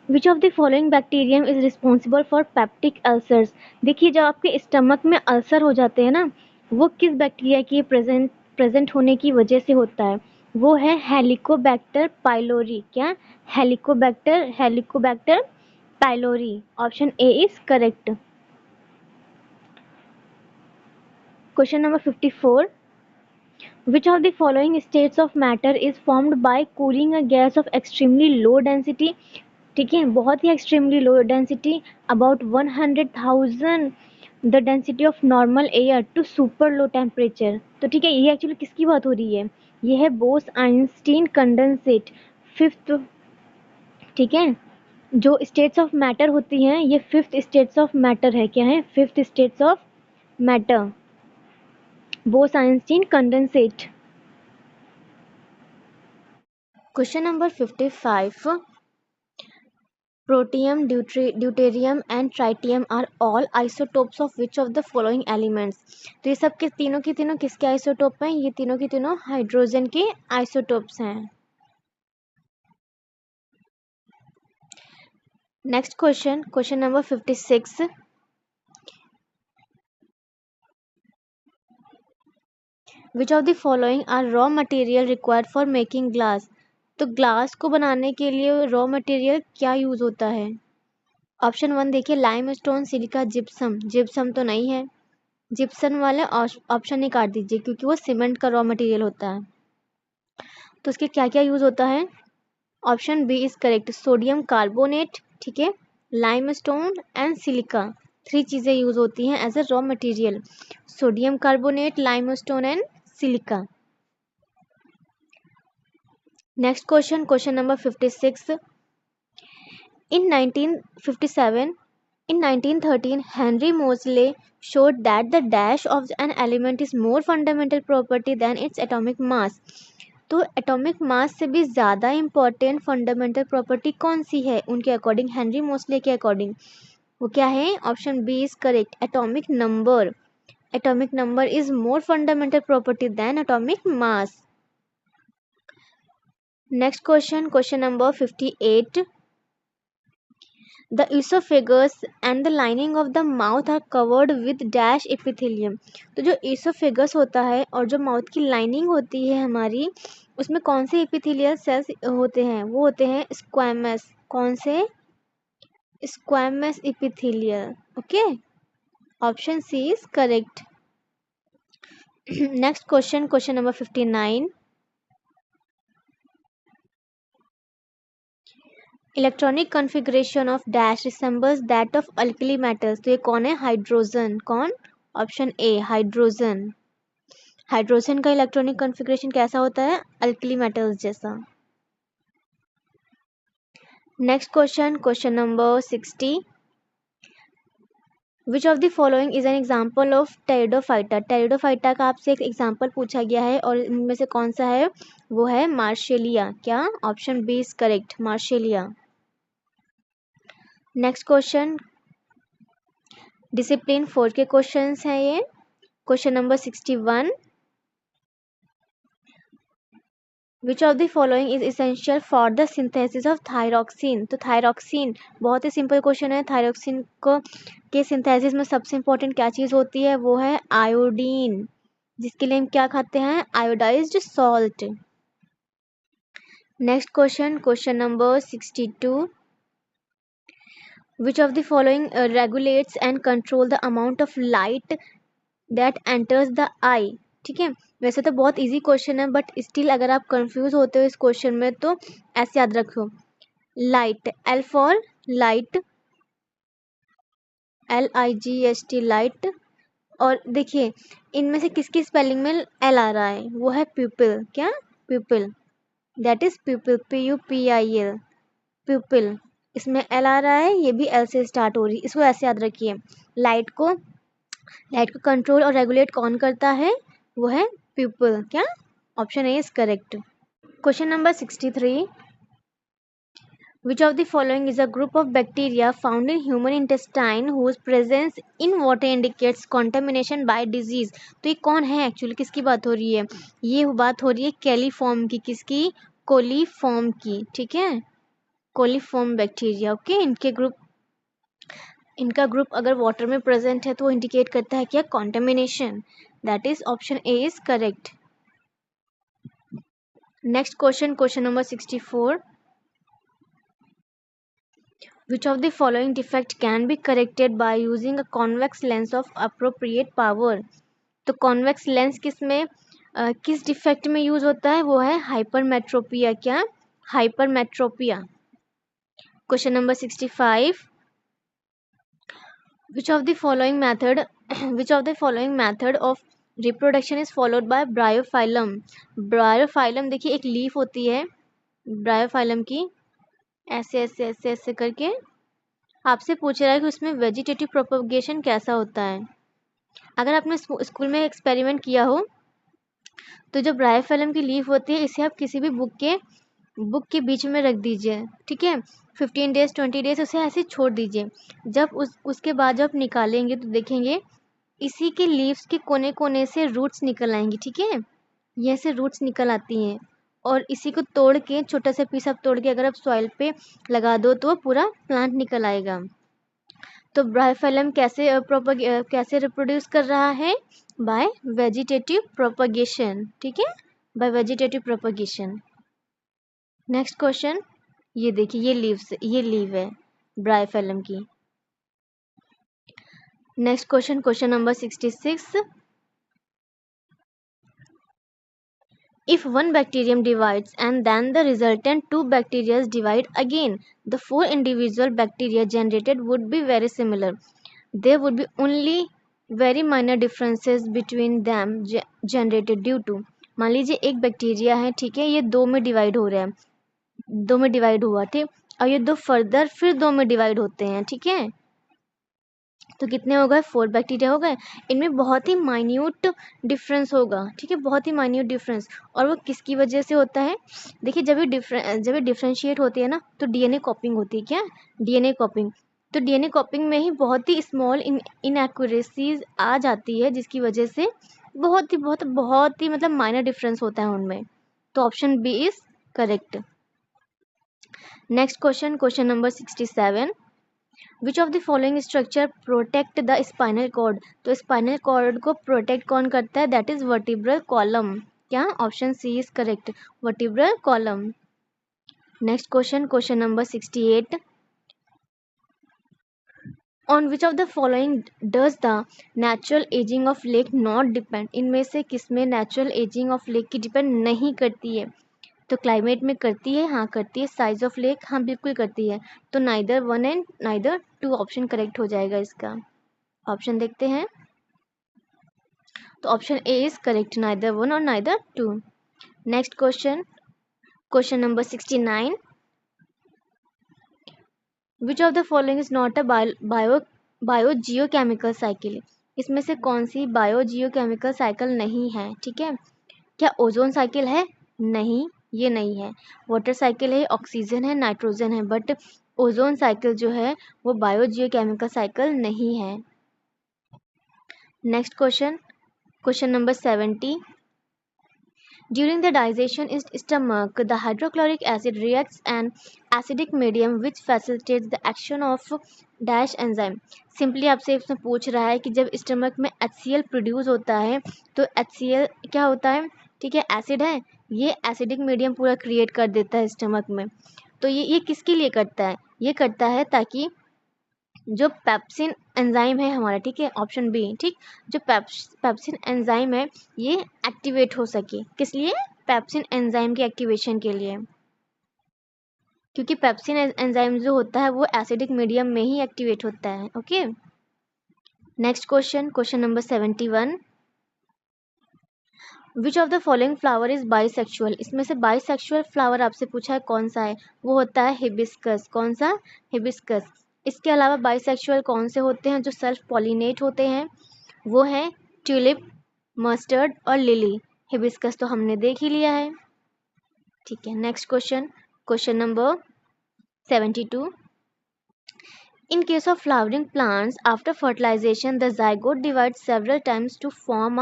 Which of the following bacterium is responsible for peptic ulcers. देखिए जब आपके स्टमक में अल्सर हो जाते हैं ना, वो किस बैक्टीरिया की प्रेजेंट होने की वजह से होता है, वो है हेलिकोबैक्टर पाइलोरी। क्या, Helicobacter pylori. Option A is correct. Question number 54। Which of the following states of matter is formed by cooling a gas of extremely low density। ठीक है, बहुत ही extremely low density, about 100,000 the density of normal air to super low temperature। तो ठीक है, ये actually किसकी बात हो रही है, ये है बोस आइंस्टीन कंडेंसेट फिफ्थ। ठीक है, जो स्टेट्स ऑफ मैटर होती हैं ये फिफ्थ स्टेट्स ऑफ मैटर है, क्या है, fifth states of matter, Bose Einstein condensate. Question number 55। Protium, deuterium and tritium are all isotopes of which of the following elements। तो ये सब के तीनों की तीनों किसके आइसोटोप हैं, ये तीनों की तीनों हाइड्रोजन के आइसोटोप्स हैं। Next question question number 56। Which of the following are raw material required for making glass. तो ग्लास को बनाने के लिए रॉ मटेरियल क्या यूज होता है। ऑप्शन 1 देखिए, lime stone, silica, gypsum. Gypsum तो नहीं है, जिप्सम वाले ऑप्शन ही काट दीजिए क्योंकि वो सीमेंट का रॉ मटेरियल होता है। तो उसके क्या क्या यूज होता है, option B is correct, sodium carbonate, ठीक है, लाइम स्टोन एंड सिलिका, 3 चीजें यूज होती हैं as a raw material, sodium carbonate, lime stone and silica. Next question question number 56। In 1957, in 1913, Henry Moseley showed that the dash of an element is more fundamental property than its atomic mass। तो atomic mass से भी ज़्यादा important fundamental property कौन सी है उनके according, Henry Moseley के according, वो क्या है, option B is correct, atomic number. Atomic number is more fundamental property than atomic mass. Next question question number 58। The esophagus and the lining of the mouth are covered with dash epithelium। तो जो esophagus होता है और जो mouth की lining होती है हमारी, उसमें कौन से एपिथेलियल सेल्स होते हैं, वो होते हैं स्क्वैमस। कौन से, squamous epithelial. Okay, option C is correct. Next question question number 59। Electronic configuration of dash resembles that of alkali metals. तो ये कौन है, हाइड्रोजन। कौन, ऑप्शन ए हाइड्रोजन। हाइड्रोजन का इलेक्ट्रॉनिक कॉन्फ़िगरेशन कैसा होता है, अल्कली मेटल्स जैसा। Next question question number 60। Which of the following is an example of pteridophyta. Pteridophyta का आपसे एक एग्जाम्पल पूछा गया है और इनमें से कौन सा है, वो है मार्शेलिया। क्या, option B is correct, Marsilea. Next question discipline 4 के क्वेश्चंस हैं ये। Question number 61। Which of the following is essential for the synthesis of thyroxine. तो थायरॉक्सिन बहुत ही सिंपल क्वेश्चन है, थायरॉक्सिन को के सिंथेसिस में सबसे इंपॉर्टेंट क्या चीज़ होती है, वो है आयोडीन, जिसके लिए हम क्या खाते हैं, iodized salt. Next question question number 62। Which of the following regulates and control the amount of light that enters the eye. ठीक है, वैसे तो बहुत इजी क्वेश्चन है बट स्टिल अगर आप कंफ्यूज होते हो इस क्वेश्चन में तो ऐसे याद रखो, light, L for light, LIGHT light. और देखिए इनमें से किसकी स्पेलिंग में एल आ रहा है, वो है प्यूपिल। क्या? प्यूपिल, दैट इज प्यूपिल, PUPIL, प्यूपिल। इसमें एल आ रहा है, ये भी एल से स्टार्ट हो रही है, इसको ऐसे याद रखिए। लाइट को कंट्रोल और रेगुलेट कौन करता है, वो है प्यूपिल। क्या? Option A is correct. Question number 63, which of the following is a group of bacteria found in human intestine whose presence in water indicates contamination by disease? तो ये कौन है एक्चुअली, किसकी बात हो रही है? ये बात हो रही है कैलीफॉर्म की। किसकी? कोलीफॉर्म की। ठीक है, कोलीफॉर्म बैक्टीरिया। ओके, इनका ग्रुप अगर वाटर में प्रेजेंट है तो वो इंडिकेट करता है क्या? Contamination. That is option A is correct. Next question, question number 64, which of the following defect can be corrected by using a convex lens of appropriate power? तो convex lens किस defect में use होता है, वो है hypermetropia. क्या? Hypermetropia. Question number 65, which of the following method which of the following method of reproduction is followed by Bryophyllum? Bryophyllum देखिए एक लीफ होती है ब्रायोफाइलम की, ऐसे ऐसे ऐसे ऐसे करके आपसे पूछ रहा है कि उसमें वेजिटेटिव प्रोपगेशन कैसा होता है। अगर आपने स्कूल में एक्सपेरिमेंट किया हो तो जो ब्रायोफाइलम की लीफ होती है इसे आप किसी भी बुक के बीच में रख दीजिए। ठीक है, 15 डेज 20 डेज उसे ऐसे छोड़ दीजिए। जब उसके बाद जब निकालेंगे तो देखेंगे इसी के लीव्स के कोने कोने से रूट्स निकल आएंगी। ठीक है, ये से रूट्स निकल आती हैं और इसी को तोड़ के छोटा सा पीस आप तोड़ के अगर आप सॉइल पे लगा दो तो पूरा प्लांट निकल आएगा। तो ब्रायोफाइलम कैसे रिप्रोड्यूस कर रहा है? Bye vegetative propagation. ठीक है, bye vegetative propagation. Next question, ये देखिए ये लीव है ब्रायोफाइलम की। Next question, question number 66, if one bacterium divides and then the resultant two bacteria divide again, the four individual bacteria generated would be very similar. There would be only very minor differences between them generated due to, मान लीजिए एक bacteria है, ठीक है, ये दो में divide हो रहा है, दो में डिवाइड हुआ, ठीक, और ये दो फर्दर फिर दो में डिवाइड होते हैं। ठीक है, तो कितने हो गए? 4 बैक्टीरिया हो गए। इनमें बहुत ही माइन्यूट डिफरेंस होगा। ठीक है, बहुत ही माइन्यूट डिफरेंस। और वो किसकी वजह से होता है? देखिए जब ये डिफरेंशिएट होती है ना तो डीएनए कॉपिंग होती है। क्या? डीएनए कॉपिंग। तो डीएनए कॉपिंग में ही बहुत ही स्मॉल इनएक्यूरेसीज आ जाती है जिसकी वजह से बहुत ही मतलब माइनर डिफरेंस होता है उनमें। तो option B is correct. Next question, question number 67, which of the following structure protect the spinal cord? तो स्पाइनल कॉर्ड को प्रोटेक्ट कौन करता है? That is vertebral column. क्या? Option C is correct, vertebral column. Next question, question number 68, on which of the following does the natural ageing of lake not depend? इनमें से किसमें natural ageing of lake की depend नहीं करती है? तो climate में करती है, हाँ करती है। साइज ऑफ लेक, हाँ बिल्कुल करती है। तो neither 1 and neither 2 option correct हो जाएगा इसका। ऑप्शन देखते हैं, तो option A is correct, neither 1 और neither 2। Next question, question number 69, which of the following is not a biogeochemical cycle? इसमें से कौन सी बायोजियोकेमिकल साइकिल नहीं है? ठीक है, क्या ओजोन साइकिल है? नहीं, ये नहीं है। वाटर साइकिल है, ऑक्सीजन है, नाइट्रोजन है, बट ओजोन साइकिल जो है वो बायोजियोकेमिकल साइकिल नहीं है। Next question, question number 70, during the digestion in stomach the hydrochloric acid reacts an acidic medium which facilitates the action of dash enzyme। Simply आपसे इसमें पूछ रहा है कि जब स्टमक में HCl प्रोड्यूस होता है तो HCl क्या होता है? ठीक है, एसिड है, ये एसिडिक मीडियम पूरा क्रिएट कर देता है स्टमक में। तो ये किसके लिए करता है? ये करता है ताकि जो पेप्सिन एंजाइम है हमारा, ठीक है, ऑप्शन बी, ठीक, जो पेप्सिन एंजाइम है ये एक्टिवेट हो सके, किस लिए, पेप्सिन एंजाइम के एक्टिवेशन के लिए, क्योंकि पेप्सिन एंजाइम जो होता है वो एसिडिक मीडियम में ही एक्टिवेट होता है। Okay, next question, question number 71, which of the following flower is bisexual, इसमें से बाइसेक्सुअल फ्लावर आपसे पूछा है कौन सा है, वो होता है हिबिस्कस, कौन सा, हिबिस्कस। इसके अलावा बाइसेक्सुअल कौन से होते हैं जो सेल्फ पॉलिनेट होते हैं, वो है ट्यूलिप, मस्टर्ड और लिली। हिबिस्कस तो हमने देख ही लिया है, ठीक है। Next question, question number 72, in case of flowering plants, after fertilization, the zygote divides several times to form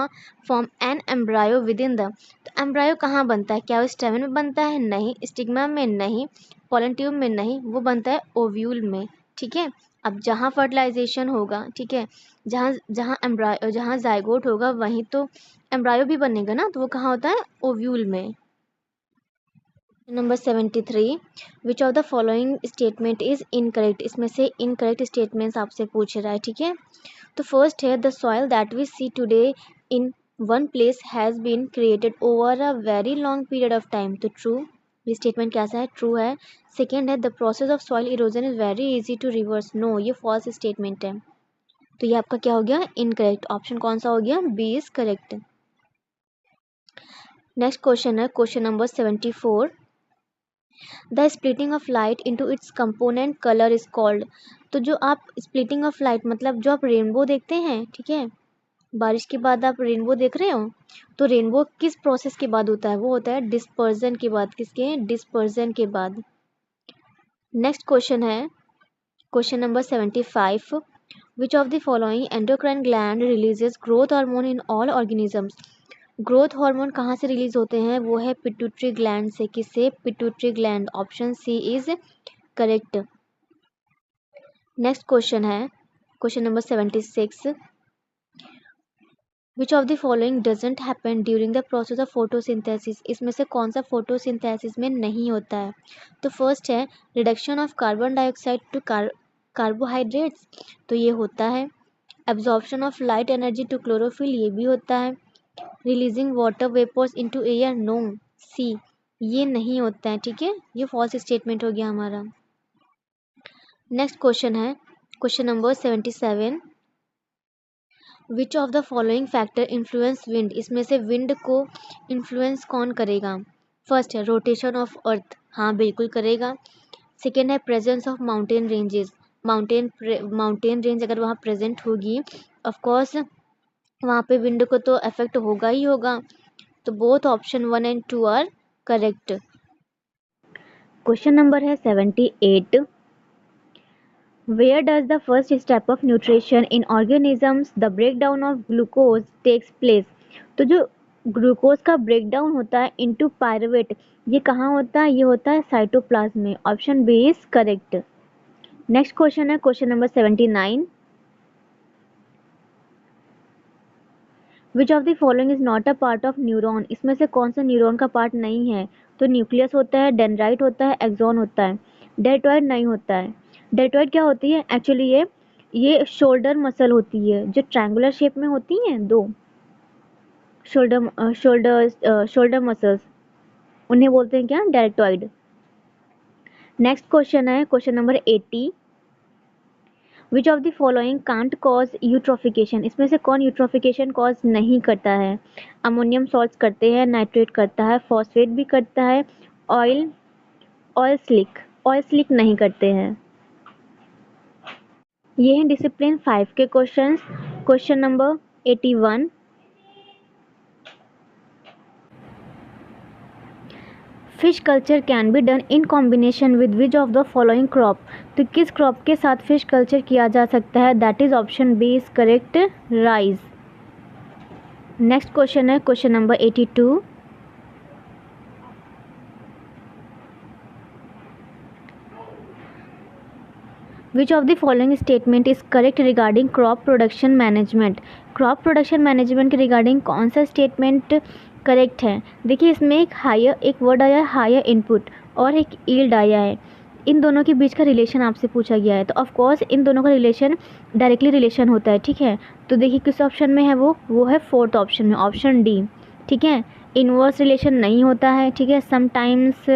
an embryo within the, तो एम्ब्रायो कहाँ बनता है, क्या वो स्टेमन में बनता है, नहीं, स्टिग्मा में नहीं, पोलन ट्यूब में नहीं, वो बनता है ओव्यूल में, ठीक है। अब जहाँ फर्टिलाइजेशन होगा, ठीक है, जहाँ जहाँ एम्ब्रायो, जहाँ जाइगोट होगा वहीं तो एम्ब्रायो भी बनेगा ना, तो वो कहाँ होता है, ओव्यूल में। Number 73, which of the following statement is incorrect, इसमें से इनकरेक्ट स्टेटमेंट्स आपसे पूछ रहा है, ठीक है। तो फर्स्ट है the soil that we see today in one place has been created over a very long period of time, तो ट्रू, ये स्टेटमेंट कैसा है, ट्रू है। सेकेंड है the process of soil erosion is very easy to reverse, no, ये false statement है, तो ये आपका क्या हो गया, इनकरेक्ट, ऑप्शन कौन सा हो गया, B is correct. Next question है question number 74, the splitting of light into its component colour is called, तो जो आप स्प्लिटिंग ऑफ लाइट मतलब जो आप रेनबो देखते हैं, ठीक है, बारिश के बाद आप रेनबो देख रहे हो, तो रेनबो किस प्रोसेस के बाद होता है, वो होता है डिस्पर्जन के बाद, किसके, डिस्पर्जन के बाद। नेक्स्ट क्वेश्चन है question number 75, which of the following endocrine gland releases growth hormone in all organisms, growth hormone कहाँ से रिलीज होते हैं, वो है पिट्यूटरी ग्लैंड से, किससे, pituitary gland, option C is correct. Next question है question number 76, which of the following doesn't happen during the process of photosynthesis, इसमें से कौन सा फोटोसिंथेसिस में नहीं होता है, तो फर्स्ट है reduction of carbon dioxide to carbohydrates, तो ये होता है। Absorption of light energy to chlorophyll, ये भी होता है। Releasing water vapours into air, no, C, ये नहीं होता है, ठीक है, ये फॉल्स स्टेटमेंट हो गया हमारा। नेक्स्ट क्वेश्चन है question number 77, which of the following factor influence wind, इसमें से विंड को इन्फ्लुएंस कौन करेगा, फर्स्ट है रोटेशन ऑफ अर्थ, हाँ बिल्कुल करेगा। सेकेंड है presence of mountain ranges, mountain range अगर वहाँ प्रेजेंट होगी ऑफकोर्स वहाँ पे विंड को तो इफेक्ट होगा ही होगा, तो both option 1 and 2 are correct. Question number है 78, where does the first step of nutrition in organisms, the breakdown of glucose, takes place, तो जो ग्लूकोज का ब्रेकडाउन होता है इनटू पायरुवेट, ये कहाँ होता है, ये होता है साइटोप्लाज्म में, option B is correct. Next question है question number 79, which of the following is not a part of neuron, इसमें से कौन सा न्यूरॉन का पार्ट नहीं है, तो न्यूक्लियस होता है, डेंड्राइट होता है, एक्सॉन होता है, डेल्टॉइड नहीं होता है। डेल्टॉइड क्या होती है, एक्चुअली ये शोल्डर मसल होती है जो ट्रायंगुलर शेप में होती हैं, दो शोल्डर मसल्स, उन्हें बोलते हैं क्या, डेल्टॉइड। नेक्स्ट क्वेश्चन है question number 80, which of the following can't cause eutrophication, इसमें से कौन यूट्रोफिकेशन कॉज नहीं करता है, अमोनियम सॉल्ट्स करते हैं, नाइट्रेट करता है, फॉस्फेट भी करता है, ऑयल स्लिक नहीं करते हैं। ये हैं डिसिप्लिन 5 के questions. Question number 81, fish culture can be done in combination with which of the following crop, तो किस क्रॉप के साथ फिश कल्चर किया जा सकता है, that is option B is correct, rice. Next question है question number 82, which of the following statement is correct regarding crop production management, crop production management के रिगार्डिंग कौन सा स्टेटमेंट करेक्ट है। देखिए इसमें एक वर्ड आया है हायर इनपुट और एक ईल्ड आया है, इन दोनों के बीच का रिलेशन आपसे पूछा गया है, तो ऑफ कोर्स इन दोनों का रिलेशन डायरेक्टली रिलेशन होता है, ठीक है। तो देखिए किस ऑप्शन में है वो है फोर्थ ऑप्शन में, ऑप्शन डी, ठीक है। इनवर्स रिलेशन नहीं होता है, ठीक है। समटाइम्स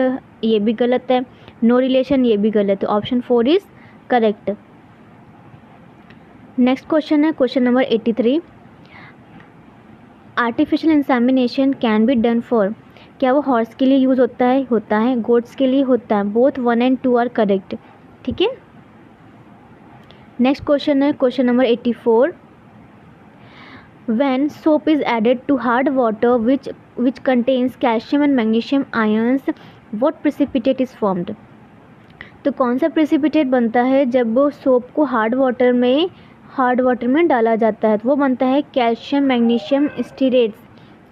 ये भी गलत है, नो रिलेशन ये भी गलत है, option 4 is correct. Next question है question number 83, artificial insemination can be done for, क्या वो हॉर्स के लिए यूज़ होता है, गोट्स के लिए होता है, बोथ 1 and 2 आर करेक्ट, ठीक है। नेक्स्ट क्वेश्चन है question number 84, when soap is added to hard water which contains calcium and magnesium ions, what precipitate is formed, तो कौन सा प्रेसिपिटेट बनता है जब वो सोप को हार्ड वाटर में डाला जाता है, तो वो बनता है कैल्शियम मैग्नीशियम स्टीरेट्स।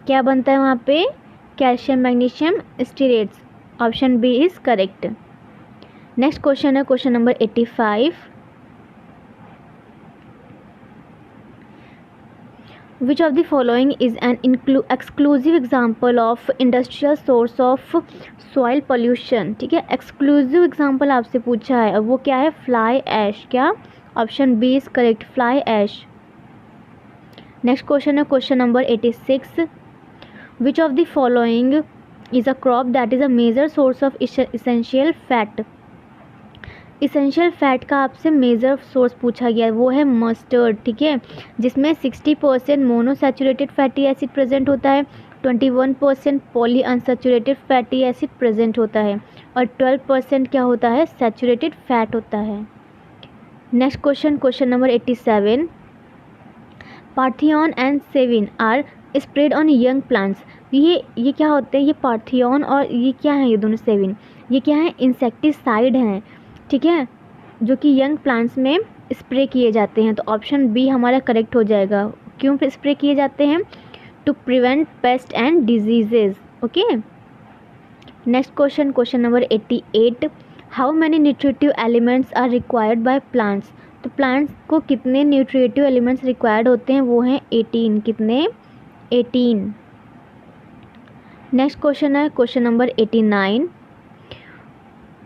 क्या बनता है वहाँ पे, calcium magnesium stearates, option B is correct. Next question है question number 85, which of the following is an exclusive example of industrial source of soil pollution, ठीक है। एक्सक्लूसिव एग्जाम्पल आपसे पूछा है, अब वो क्या है, फ्लाई ऐश, क्या, option B is correct, fly ash. Next question है question number 86, which of the following is a crop that is a major source of essential fat, essential fat का आपसे मेजर सोर्स पूछा गया है, वो है mustard, ठीक है, जिसमें 60% मोनोसैचुरेटेड फैटी एसिड प्रेजेंट होता है, 21% poly unsaturated fatty acid present होता है, और 12% क्या होता है, सैचुरेटेड फैट होता है। Next question question number 87, parathion and Sevin are spread on young plants, ये क्या होते हैं, ये पार्थियन और ये क्या है, ये दोनों सेविन, ये क्या है, इंसेक्टिसाइड हैं, ठीक है, जो कि यंग प्लांट्स में स्प्रे किए जाते हैं, तो ऑप्शन बी हमारा करेक्ट हो जाएगा। क्यों स्प्रे किए जाते हैं, to prevent pest and diseases, okay. Next question question number 88, how many nutritive elements are required by plants, तो प्लांट्स को कितने न्यूट्रिटिव एलिमेंट्स रिक्वायर्ड होते हैं, वो हैं 18, कितने, 18। नेक्स्ट क्वेश्चन है question number 89,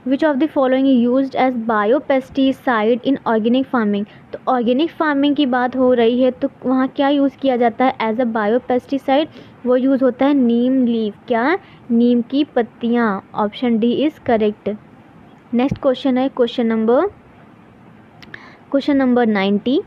which of the following used as biopesticide in organic farming, तो ऑर्गेनिक फार्मिंग की बात हो रही है तो वहाँ क्या यूज़ किया जाता है एज अ बायोपेस्टिसाइड, वो यूज़ होता है नीम लीफ, क्या, नीम की पत्तियाँ, option D is correct. Next question है question number 90,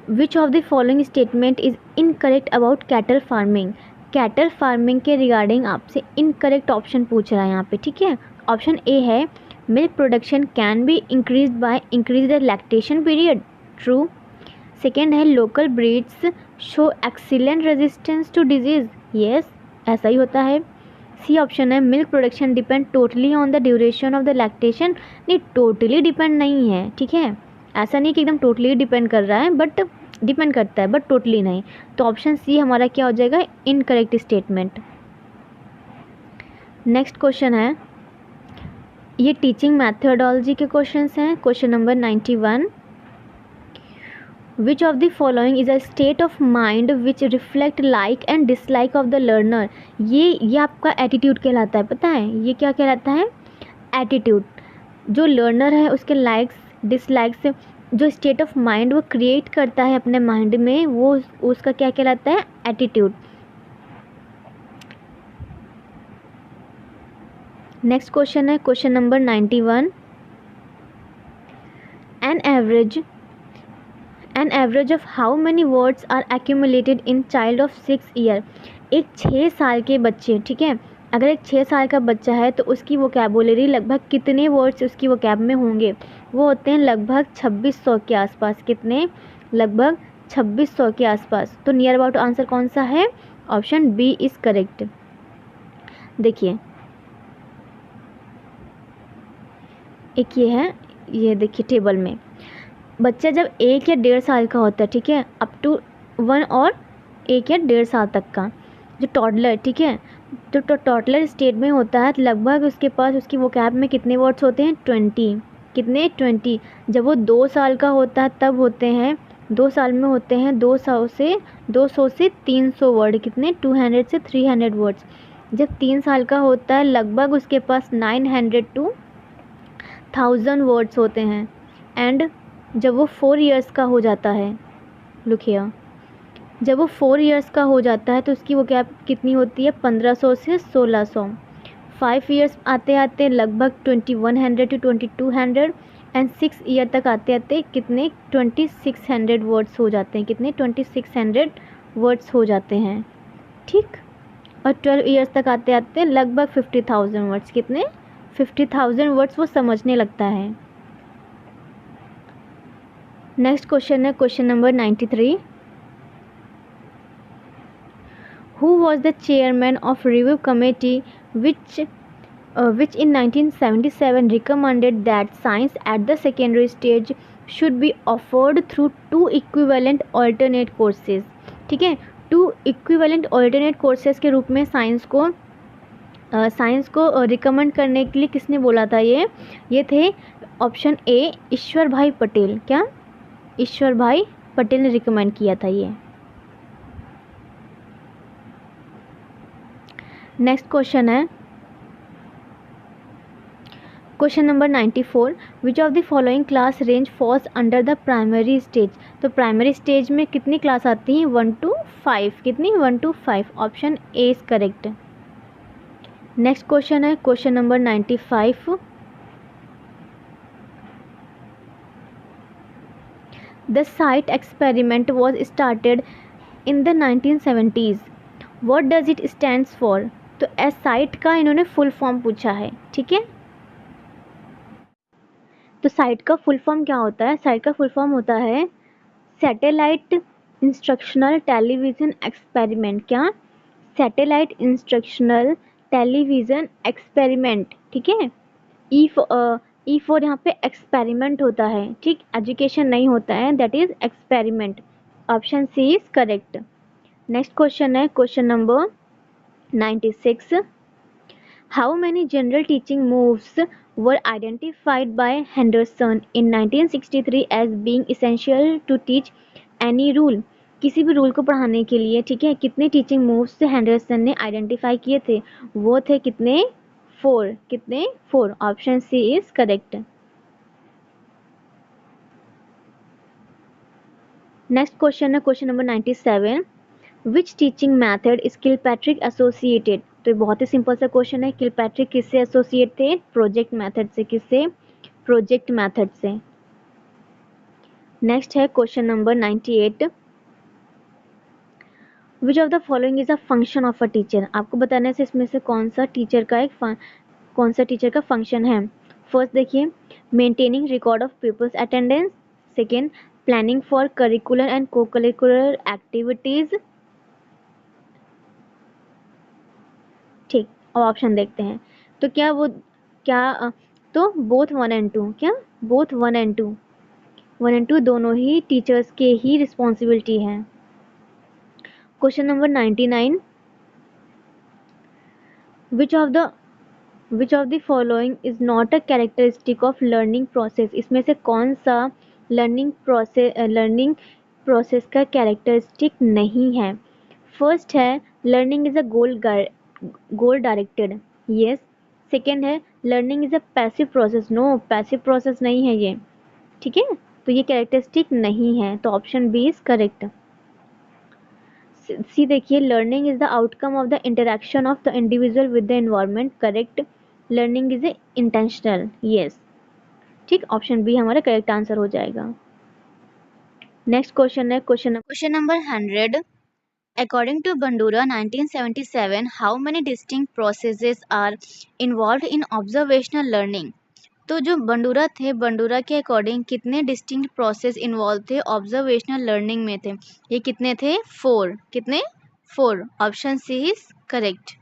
which of the following statement is incorrect about cattle farming, cattle farming के रिगार्डिंग आपसे इनकरेक्ट ऑप्शन पूछ रहा है यहाँ पे, ठीक है। ऑप्शन ए है milk production can be increase by increase the lactation period, true. Second है local breeds show excellent resistance to disease, yes ऐसा ही होता है। सी ऑप्शन है milk production depend totally on the duration of the lactation, नहीं totally depend नहीं है, ठीक है, ऐसा नहीं कि एकदम टोटली डिपेंड कर रहा है, बट डिपेंड करता है बट टोटली नहीं, तो ऑप्शन सी हमारा क्या हो जाएगा, इनकरेक्ट स्टेटमेंट। नेक्स्ट क्वेश्चन है, ये टीचिंग मैथडोलॉजी के क्वेश्चंस हैं, question number 91, which of the following is a state of mind which reflect like and dislike of the learner, ये आपका एटीट्यूड कहलाता है, पता है ये क्या कहलाता है, एटीट्यूड, जो लर्नर है उसके लाइक्स डिसलाइक्स, जो स्टेट ऑफ माइंड वो क्रिएट करता है अपने माइंड में, वो उसका क्या कहलाता है, एटीट्यूड। नेक्स्ट क्वेश्चन है question number 91, an average of how many words are accumulated in child of 6 year, एक 6 साल के बच्चे, ठीक है, अगर एक 6 साल का बच्चा है तो उसकी वोकैबुलरी लगभग कितने वर्ड्स उसकी वोकैब में होंगे, वो होते हैं लगभग 2600 के आसपास, कितने, लगभग 2600 के आसपास, तो नियर अबाउट आंसर कौन सा है, ऑप्शन बी इज़ करेक्ट। देखिए एक ये है, ये देखिए टेबल में बच्चा जब 1 या 1.5 साल का होता है, ठीक है, अप टू 1 और 1 या 1.5 साल तक का जो टॉडलर, ठीक है, तो टॉडलर स्टेट में होता है लगभग उसके पास उसकी वोकैब में कितने वर्ड्स होते हैं, 20, कितने, 20। जब वो 2 साल का होता है तब होते हैं, 2 साल में होते हैं 200 से 300 वर्ड, कितने, 200 से 300 वर्ड्स। जब 3 साल का होता है लगभग उसके पास 900 to 1000 वर्ड्स होते हैं। एंड जब वो 4 इयर्स का हो जाता है, लुक हियर, जब वो 4 इयर्स का हो जाता है तो उसकी वो क्या कितनी होती है, 1500 से 1600। 5 इयर्स आते आते लगभग 2100 to 2200 एंड 6 ईयर तक आते आते कितने 2600 वर्ड्स हो जाते हैं, कितने 2600 वर्ड्स हो जाते हैं, ठीक। और 12 इयर्स तक आते आते लगभग 50,000 वर्ड्स, कितने 50,000 वर्ड्स वो समझने लगता है। नेक्स्ट क्वेश्चन है question number 93। Who was the chairman of review committee which in 1977 recommended that science at the secondary stage should be offered through 2 equivalent alternate courses, ठीक है। 2 equivalent alternate courses के रूप में साइंस को recommend करने के लिए किसने बोला था, ये थे ऑप्शन ए ईश्वर भाई पटेल। क्या ईश्वर भाई पटेल ने रिकमेंड किया था ये। नेक्स्ट क्वेश्चन है question number 94। Which of the following class range falls under the primary stage. तो प्राइमरी स्टेज में कितनी क्लास आती हैं, 1 to 5, कितनी 1 to 5, option A is correct. Next question है question number 95। The SITE experiment was started in the 1970s, what does it stands for. तो S SITE का इन्होंने फुल फॉर्म पूछा है, ठीक है। तो साइट का फुल फॉर्म क्या होता है, साइट का फुल फॉर्म होता है सैटेलाइट इंस्ट्रक्शनल टेलीविज़न एक्सपेरिमेंट। क्या सैटेलाइट इंस्ट्रक्शनल टेलीविज़न एक्सपेरिमेंट, ठीक है। ई फॉर यहाँ पे एक्सपेरिमेंट होता है, ठीक, एजुकेशन नहीं होता है, that is experiment, option C is correct. Next question है question number 96। How many general teaching moves were identified by Henderson in 1963 as being essential to teach any rule। किसी भी रूल को पढ़ाने के लिए, ठीक है, कितने टीचिंग मूव्स हेंडरसन ने आइडेंटिफाई किए थे, वो थे कितने 4, कितने 4, option C is correct. Next question है question number 97। Which teaching method is Kilpatrick associated. तो बहुत ही सिंपल सा क्वेश्चन है, किलपैट्रिक किससे एसोसिएट थे, प्रोजेक्ट मेथड से, किससे, प्रोजेक्ट मेथड से। नेक्स्ट है question number 98। Which of the following is a function of a teacher. आपको बताने से इसमें से कौन सा टीचर का फंक्शन है। फर्स्ट देखिए, maintaining record of peoples attendance. Second, planning for curricular and co curricular activities, ठीक। अब ऑप्शन देखते हैं, तो तो बोथ 1 and 2, क्या बोथ 1 and 2 दोनों ही टीचर्स के ही रिस्पॉन्सिबिलिटी है। Question number 99। Which of the following is not a characteristic of learning process. इसमें से कौन सा लर्निंग प्रोसेस का कैरेक्टरिस्टिक नहीं है। फर्स्ट है learning is a goal directed, yes. Second है learning is a passive process, no passive process नहीं है ये, ठीक है। तो ये कैरेक्टरिस्टिक नहीं है, तो ऑप्शन बी इज करेक्ट। सी देखिए, learning is the outcome of the interaction of the individual with the environment, correct. Learning is intentional, yes, ठीक, ऑप्शन बी हमारा करेक्ट आंसर हो जाएगा। नेक्स्ट क्वेश्चन है question number 100। According to Bandura 1977, how many distinct processes are involved in observational learning? तो जो Bandura थे, Bandura के according कितने डिस्टिंक्ट प्रोसेस इन्वॉल्व थे ऑब्जर्वेशनल लर्निंग में थे, ये कितने थे 4, कितने 4, ऑप्शन सी इज करेक्ट।